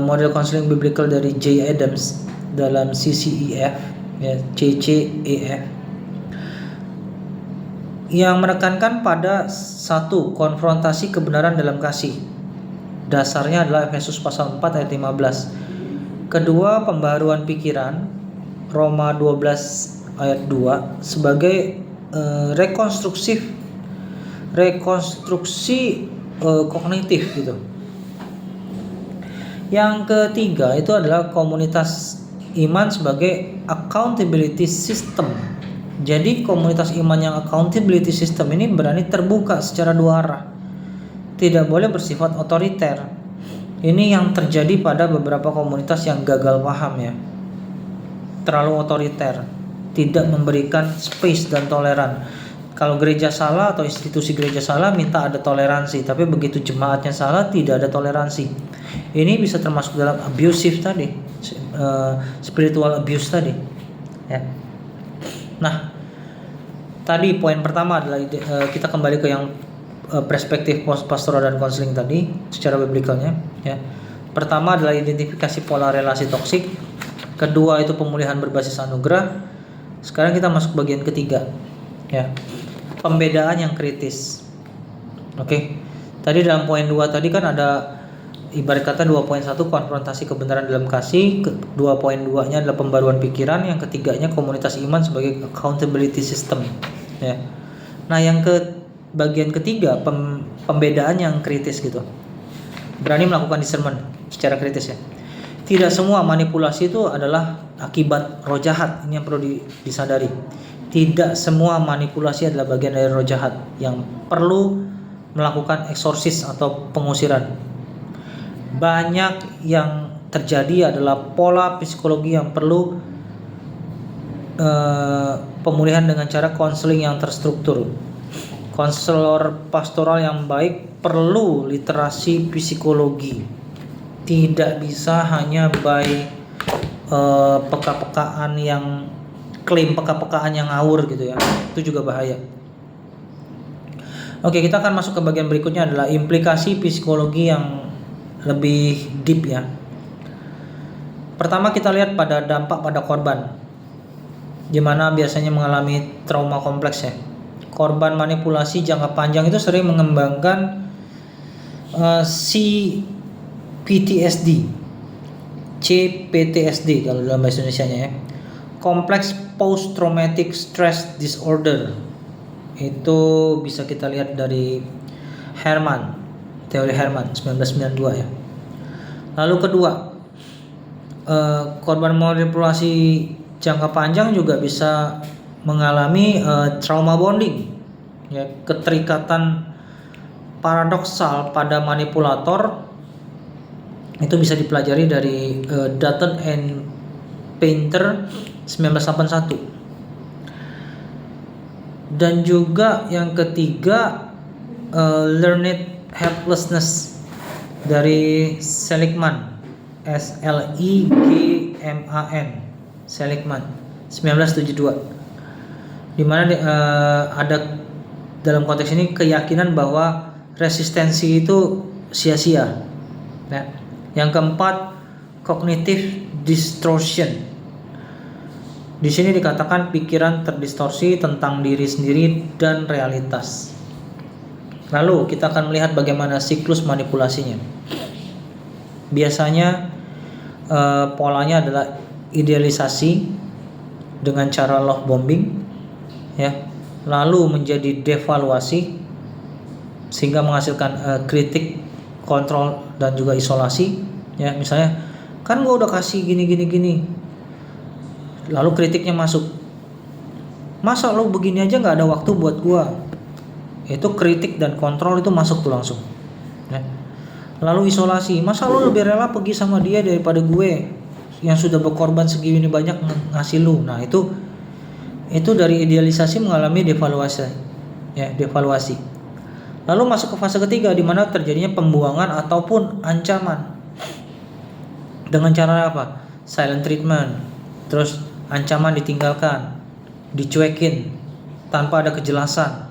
model konseling biblical dari J. Adams dalam CCEF, ya, CCEF, yang menekankan pada satu, konfrontasi kebenaran dalam kasih. Dasarnya adalah Efesus pasal 4 ayat 15. Kedua, pembaharuan pikiran, Roma 12 ayat 2, sebagai rekonstruksi kognitif gitu. Yang ketiga itu adalah komunitas iman sebagai accountability system. Jadi komunitas iman yang accountability system ini berani terbuka secara dua arah, tidak boleh bersifat otoriter. Ini yang terjadi pada beberapa komunitas yang gagal paham ya, terlalu otoriter, tidak memberikan space dan toleran. Kalau gereja salah atau institusi gereja salah, minta ada toleransi, tapi begitu jemaatnya salah tidak ada toleransi. Ini bisa termasuk dalam abusive tadi, spiritual abuse tadi ya. Nah, tadi poin pertama adalah kita kembali ke yang perspektif pastoral dan konseling tadi secara biblikalnya ya. Pertama adalah identifikasi pola relasi toksik, kedua itu pemulihan berbasis anugerah. Sekarang kita masuk bagian ketiga ya, pembedaan yang kritis. Oke. Tadi dalam poin 2 tadi kan ada ibarat kata 2.1 konfrontasi kebenaran dalam kasih, 2.2-nya adalah pembaruan pikiran, yang ketiganya komunitas iman sebagai accountability system ya. Nah, yang bagian ketiga pembedaan yang kritis gitu. Berani melakukan discernment secara kritis ya. Tidak semua manipulasi itu adalah akibat roh jahat. Ini yang perlu disadari. Tidak semua manipulasi adalah bagian dari roh jahat yang perlu melakukan eksorsis atau pengusiran. Banyak yang terjadi adalah pola psikologi yang perlu pemulihan dengan cara konseling yang terstruktur. Konselor pastoral yang baik perlu literasi psikologi. Tidak bisa hanya by peka-pekaan yang klaim peka-pekaan yang ngawur gitu ya. Itu juga bahaya. Oke, kita akan masuk ke bagian berikutnya adalah implikasi psikologi yang lebih deep ya. Pertama kita lihat pada dampak pada korban, di mana biasanya mengalami trauma kompleks ya. Korban manipulasi jangka panjang itu sering mengembangkan CPTSD kalau dalam bahasa Indonesianya ya. Kompleks post traumatic stress disorder. Itu bisa kita lihat dari teori Herman 1992 ya. Lalu kedua, korban manipulasi jangka panjang juga bisa mengalami trauma bonding ya, keterikatan paradoksal pada manipulator Itu bisa dipelajari dari Dutton and Painter 1981. Dan juga yang ketiga, Learned Helplessness dari Seligman, Sligman, Seligman 1972, di mana ada dalam konteks ini keyakinan bahwa resistensi itu sia-sia. Nah, yang keempat, cognitive distortion. Di sini dikatakan pikiran terdistorsi tentang diri sendiri dan realitas. Lalu kita akan melihat bagaimana siklus manipulasinya. Biasanya polanya adalah idealisasi dengan cara love bombing, ya, lalu menjadi devaluasi sehingga menghasilkan kritik, kontrol, dan juga isolasi. Ya, misalnya, kan gue udah kasih gini, lalu kritiknya masuk, masa lo begini aja nggak ada waktu buat gue. Itu kritik dan kontrol itu masuk tuh langsung, ya. Lalu isolasi, masa lo lebih rela pergi sama dia daripada gue yang sudah berkorban segini banyak ngasih lu. Nah, itu dari idealisasi mengalami devaluasi, ya, devaluasi. Lalu masuk ke fase ketiga, di mana terjadinya pembuangan ataupun ancaman dengan cara apa? Silent treatment, terus ancaman ditinggalkan, dicuekin tanpa ada kejelasan.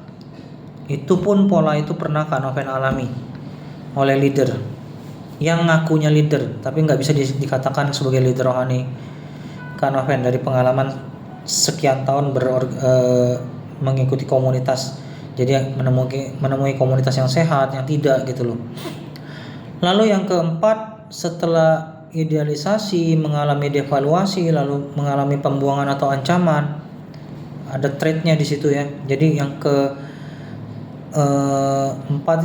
Itu pun pola itu pernah Kak Noven alami oleh leader yang ngakunya leader tapi nggak bisa dikatakan sebagai leader rohani. Kak Noven dari pengalaman sekian tahun mengikuti komunitas, jadi menemui komunitas yang sehat, yang tidak gitu loh. Lalu yang keempat, setelah idealisasi mengalami devaluasi, lalu mengalami pembuangan atau ancaman, ada trait-nya di situ ya. Jadi yang keempat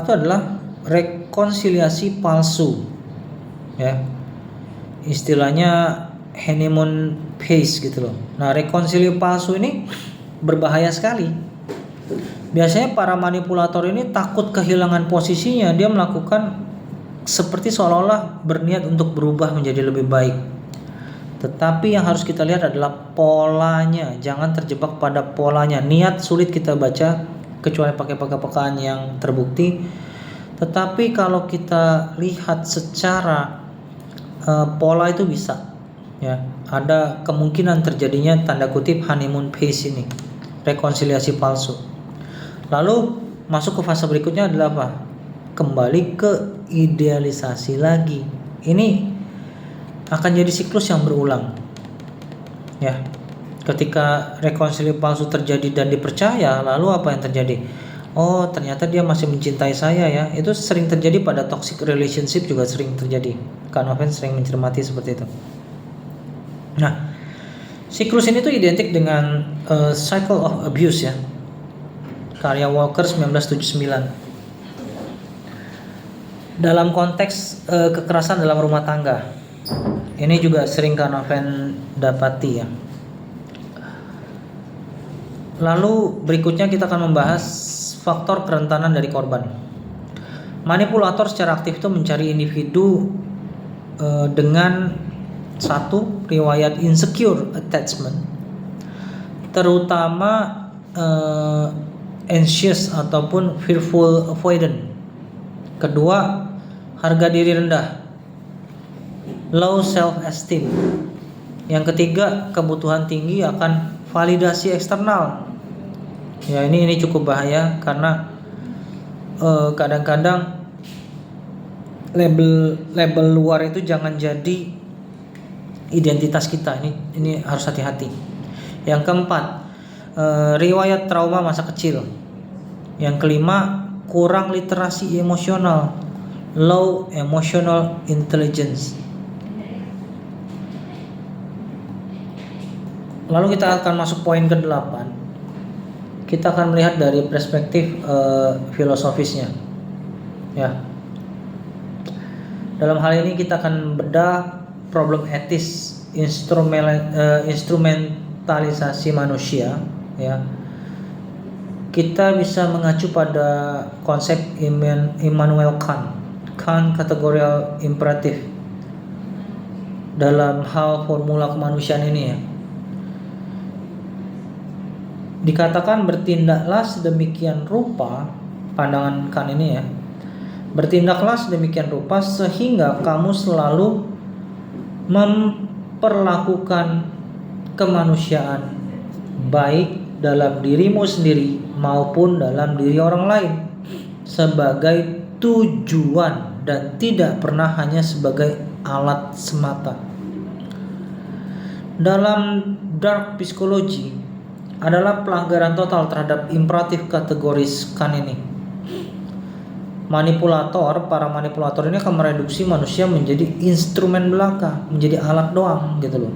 itu adalah rekonsiliasi palsu, ya, istilahnya honeymoon phase gitu loh. Nah, rekonsiliasi palsu ini berbahaya sekali. Biasanya para manipulator ini takut kehilangan posisinya, dia melakukan seperti seolah-olah berniat untuk berubah menjadi lebih baik. Tetapi yang harus kita lihat adalah polanya, jangan terjebak pada polanya. Niat sulit kita baca kecuali pakai peka-pekaan yang terbukti. Tetapi kalau kita lihat secara pola itu bisa, ya, ada kemungkinan terjadinya tanda kutip honeymoon phase ini, rekonsiliasi palsu. Lalu masuk ke fase berikutnya adalah apa? Kembali ke idealisasi lagi. Ini akan jadi siklus yang berulang, ya. Ketika rekonsiliasi palsu terjadi dan dipercaya, lalu apa yang terjadi? Oh, ternyata dia masih mencintai saya, ya. Itu sering terjadi pada toxic relationship, juga sering terjadi. Kak Noven sering mencermati seperti itu. Nah, siklus ini tuh identik dengan cycle of abuse, ya, karya Walker 1979. Dalam konteks kekerasan dalam rumah tangga, ini juga sering Kak Noven dapati, ya. Lalu berikutnya kita akan membahas faktor kerentanan dari korban. Manipulator secara aktif itu mencari individu dengan satu, riwayat insecure attachment, terutama anxious ataupun fearful avoidant. Kedua, harga diri rendah, low self esteem. Yang ketiga, kebutuhan tinggi akan validasi eksternal. Ya, ini cukup bahaya karena kadang-kadang label luar itu jangan jadi identitas kita. Ini harus hati-hati. Yang keempat, riwayat trauma masa kecil. Yang kelima, kurang literasi emosional, low emotional intelligence. Lalu kita akan masuk poin ke-8. Kita akan melihat dari perspektif filosofisnya, ya. Dalam hal ini kita akan bedah problem etis instrumentalisasi manusia, ya. Kita bisa mengacu pada konsep Immanuel Kant, Categorical Imperative, dalam hal formula kemanusiaan ini ya. Dikatakan bertindaklah sedemikian rupa, pandangan Kant ini ya. Bertindaklah sedemikian rupa sehingga kamu selalu memperlakukan kemanusiaan baik dalam dirimu sendiri maupun dalam diri orang lain sebagai tujuan dan tidak pernah hanya sebagai alat semata. Dalam dark psychology adalah pelanggaran total terhadap imperatif kategoris Kant ini. Para manipulator ini akan mereduksi manusia menjadi instrumen belaka, menjadi alat doang gitu loh.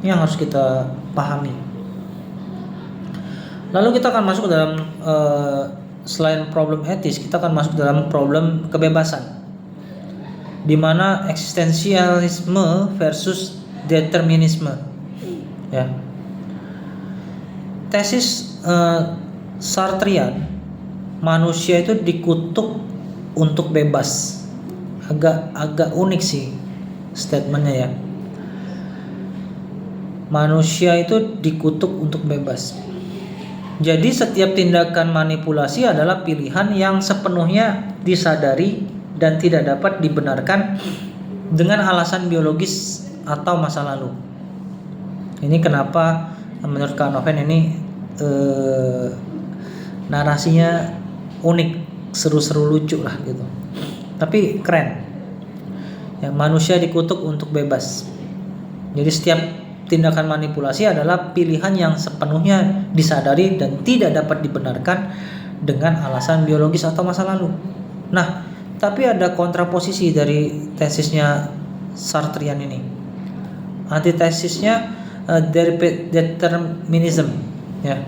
Ini yang harus kita pahami. Lalu kita akan masuk ke dalam selain problem etis, kita akan masuk dalam problem kebebasan, di mana eksistensialisme versus determinisme. Ya. Tesis Sartrean, manusia itu dikutuk untuk bebas. Agak unik sih statementnya ya. Manusia itu dikutuk untuk bebas. Jadi setiap tindakan manipulasi adalah pilihan yang sepenuhnya disadari dan tidak dapat dibenarkan dengan alasan biologis atau masa lalu. Ini kenapa menurut Kant Oven ini narasinya unik, seru-seru, lucu lah gitu. Tapi keren. Ya, manusia dikutuk untuk bebas. Jadi setiap tindakan manipulasi adalah pilihan yang sepenuhnya disadari dan tidak dapat dibenarkan dengan alasan biologis atau masa lalu. Nah, tapi ada kontraposisi dari tesisnya Sartrean ini. Antitesisnya determinism, ya.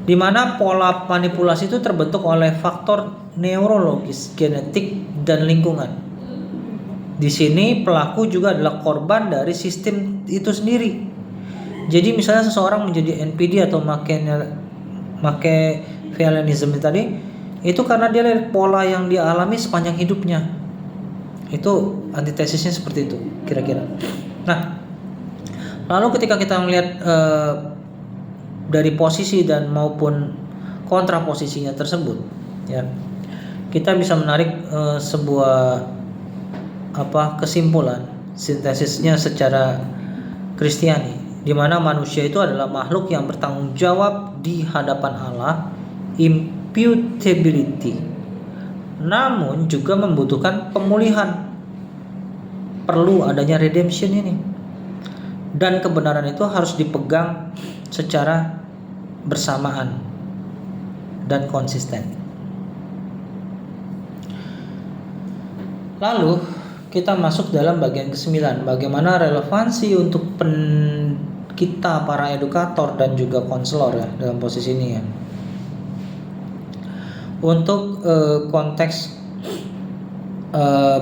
Di mana pola manipulasi itu terbentuk oleh faktor neurologis, genetik, dan lingkungan. Di sini pelaku juga adalah korban dari sistem itu sendiri. Jadi misalnya seseorang menjadi NPD atau Machiavellianism tadi, itu karena dia lihat pola yang dia alami sepanjang hidupnya. Itu antitesisnya seperti itu kira-kira. Nah, lalu ketika kita melihat dari posisi dan maupun kontraposisinya tersebut, ya, kita bisa menarik sebuah kesimpulan sintesisnya secara Kristiani, di mana manusia itu adalah makhluk yang bertanggung jawab di hadapan Allah, imputability, namun juga membutuhkan pemulihan, perlu adanya redemption ini, dan kebenaran itu harus dipegang secara bersamaan dan konsisten. Lalu kita masuk dalam bagian ke-9, bagaimana relevansi untuk kita para edukator dan juga konselor ya dalam posisi ini ya. Untuk konteks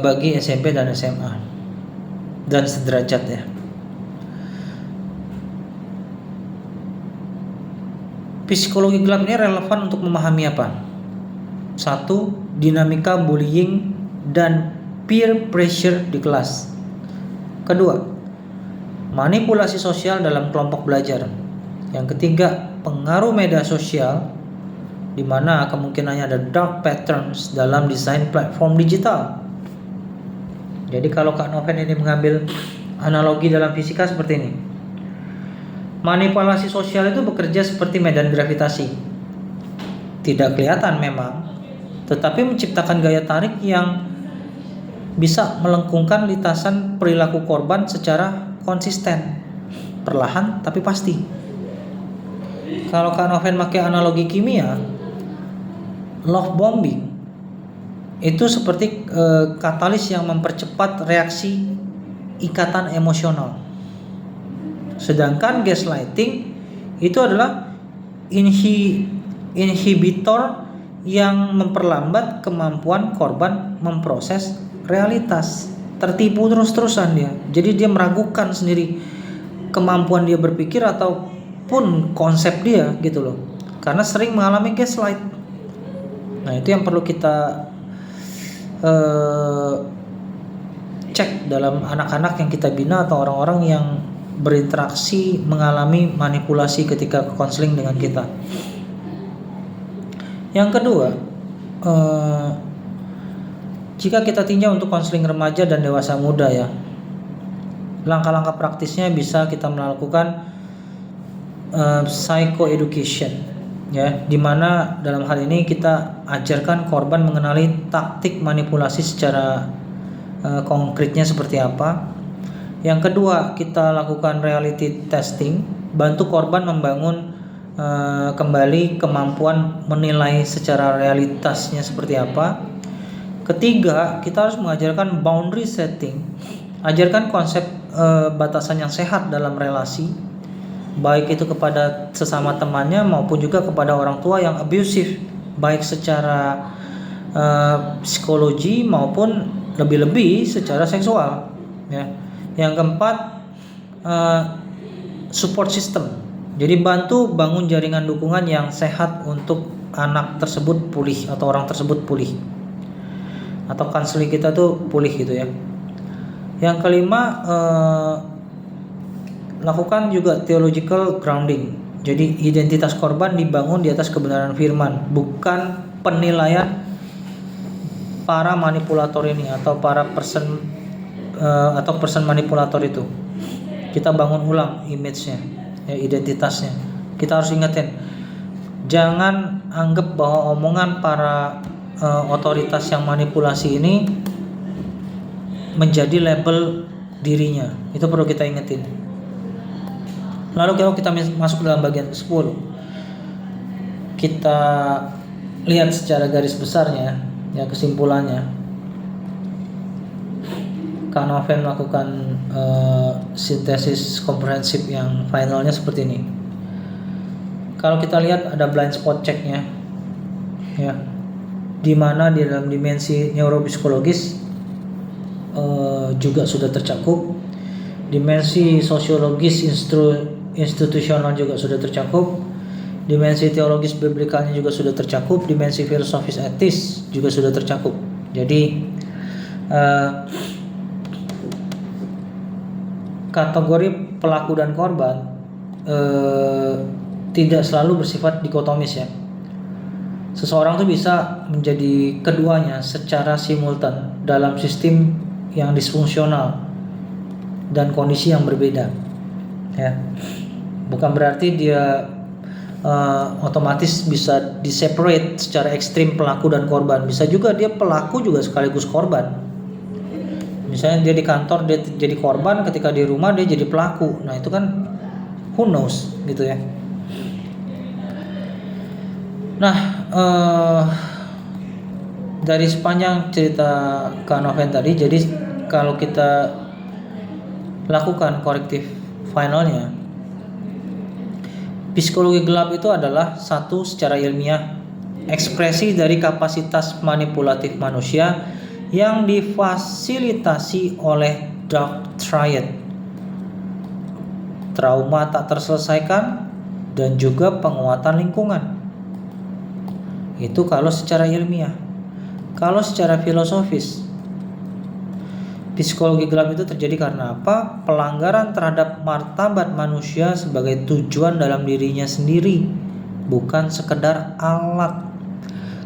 bagi SMP dan SMA dan sederajat ya. Psikologi gelap ini relevan untuk memahami apa? 1. Dinamika bullying dan peer pressure di kelas. 2. Manipulasi sosial dalam kelompok belajar. Yang 3. Pengaruh media sosial, di mana kemungkinannya ada dark patterns dalam desain platform digital. Jadi kalau Kak Noven ini mengambil analogi dalam fisika seperti ini. Manipulasi sosial itu bekerja seperti medan gravitasi. Tidak kelihatan memang, tetapi menciptakan gaya tarik yang bisa melengkungkan lintasan perilaku korban secara konsisten, perlahan tapi pasti. Kalau Kak Noven pakai analogi kimia, love bombing itu seperti katalis yang mempercepat reaksi ikatan emosional. Sedangkan gaslighting itu adalah inhibitor yang memperlambat kemampuan korban memproses realitas, tertipu terus-terusan dia. Jadi dia meragukan sendiri kemampuan dia berpikir ataupun konsep dia gitu loh. Karena sering mengalami gaslight. Nah, itu yang perlu kita cek dalam anak-anak yang kita bina atau orang-orang yang berinteraksi mengalami manipulasi ketika konseling dengan kita. Yang kedua, jika kita tinjau untuk konseling remaja dan dewasa muda ya, langkah-langkah praktisnya bisa kita melakukan psychoeducation ya, dimana dalam hal ini kita ajarkan korban mengenali taktik manipulasi secara konkretnya seperti apa. Yang kedua, kita lakukan reality testing, bantu korban membangun kembali kemampuan menilai secara realitasnya seperti apa. Ketiga, kita harus mengajarkan boundary setting, ajarkan konsep batasan yang sehat dalam relasi, baik itu kepada sesama temannya maupun juga kepada orang tua yang abusive, baik secara psikologi maupun lebih-lebih secara seksual ya. Yang keempat, support system. Jadi bantu bangun jaringan dukungan yang sehat untuk anak tersebut pulih atau orang tersebut pulih, atau konseling kita tuh pulih gitu ya. Yang kelima, lakukan juga theological grounding. Jadi identitas korban dibangun di atas kebenaran firman, bukan penilaian para manipulator ini atau para person manipulator itu. Kita bangun ulang image-nya, ya, identitasnya. Kita harus ingatin, jangan anggap bahwa omongan para otoritas yang manipulasi ini menjadi label dirinya. Itu perlu kita ingetin. Lalu kalau kita masuk dalam bagian ke-10, kita lihat secara garis besarnya, ya, kesimpulannya. Canoven melakukan sintesis komprehensif yang finalnya seperti ini. Kalau kita lihat ada blind spot checknya, ya, di mana di dalam dimensi neuropsikologis juga sudah tercakup, dimensi sosiologis institusional juga sudah tercakup, dimensi teologis biblikalnya juga sudah tercakup, dimensi filosofis etis juga sudah tercakup. Jadi kategori pelaku dan korban tidak selalu bersifat dikotomis ya. Seseorang tuh bisa menjadi keduanya secara simultan dalam sistem yang disfungsional dan kondisi yang berbeda ya. Bukan berarti dia otomatis bisa diseparate secara ekstrim pelaku dan korban. Bisa juga dia pelaku juga sekaligus korban. Misalnya dia di kantor dia jadi korban, ketika di rumah dia jadi pelaku. Nah itu kan who knows gitu ya. Nah dari sepanjang cerita Canoven tadi, jadi kalau kita lakukan korektif finalnya, psikologi gelap itu adalah satu, secara ilmiah, ekspresi dari kapasitas manipulatif manusia yang difasilitasi oleh dark triad, trauma tak terselesaikan, dan juga penguatan lingkungan. Itu kalau secara ilmiah. Kalau secara filosofis, psikologi gelap itu terjadi karena apa? Pelanggaran terhadap martabat manusia sebagai tujuan dalam dirinya sendiri, bukan sekedar alat.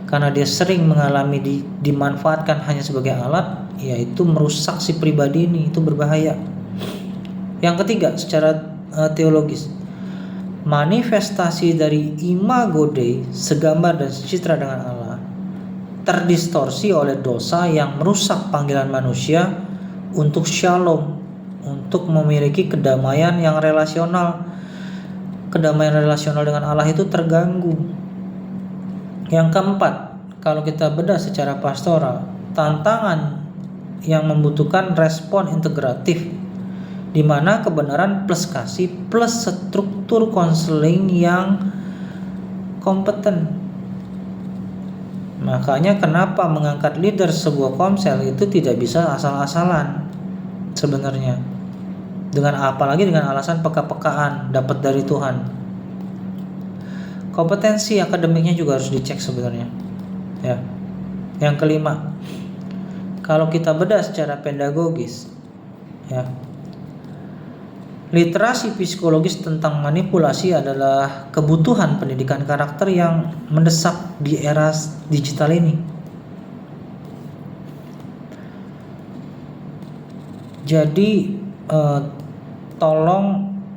Karena dia sering mengalami dimanfaatkan hanya sebagai alat, yaitu merusak si pribadi ini, itu berbahaya. Yang ketiga, secara teologis, manifestasi dari imago Dei, segambar dan secitra dengan Allah, terdistorsi oleh dosa yang merusak panggilan manusia untuk shalom, untuk memiliki kedamaian yang relasional. Kedamaian relasional dengan Allah itu terganggu. Yang keempat, kalau kita bedah secara pastoral, tantangan yang membutuhkan respon integratif, di mana kebenaran plus kasih plus struktur konseling yang kompeten. Makanya kenapa mengangkat leader sebuah komsel itu tidak bisa asal-asalan sebenarnya. Apalagi dengan alasan peka-pekaan dapat dari Tuhan. Kompetensi akademiknya juga harus dicek sebenarnya. Ya. Yang kelima, kalau kita bedah secara pedagogis, ya, literasi psikologis tentang manipulasi adalah kebutuhan pendidikan karakter yang mendesak di era digital ini. Jadi tolong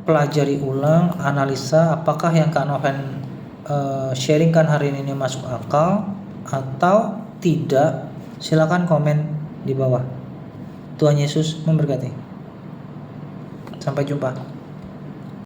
pelajari ulang, analisa apakah yang Kak Noven sharingkan hari ini masuk akal atau tidak. Silakan komen di bawah. Tuhan Yesus memberkati. Sampai jumpa.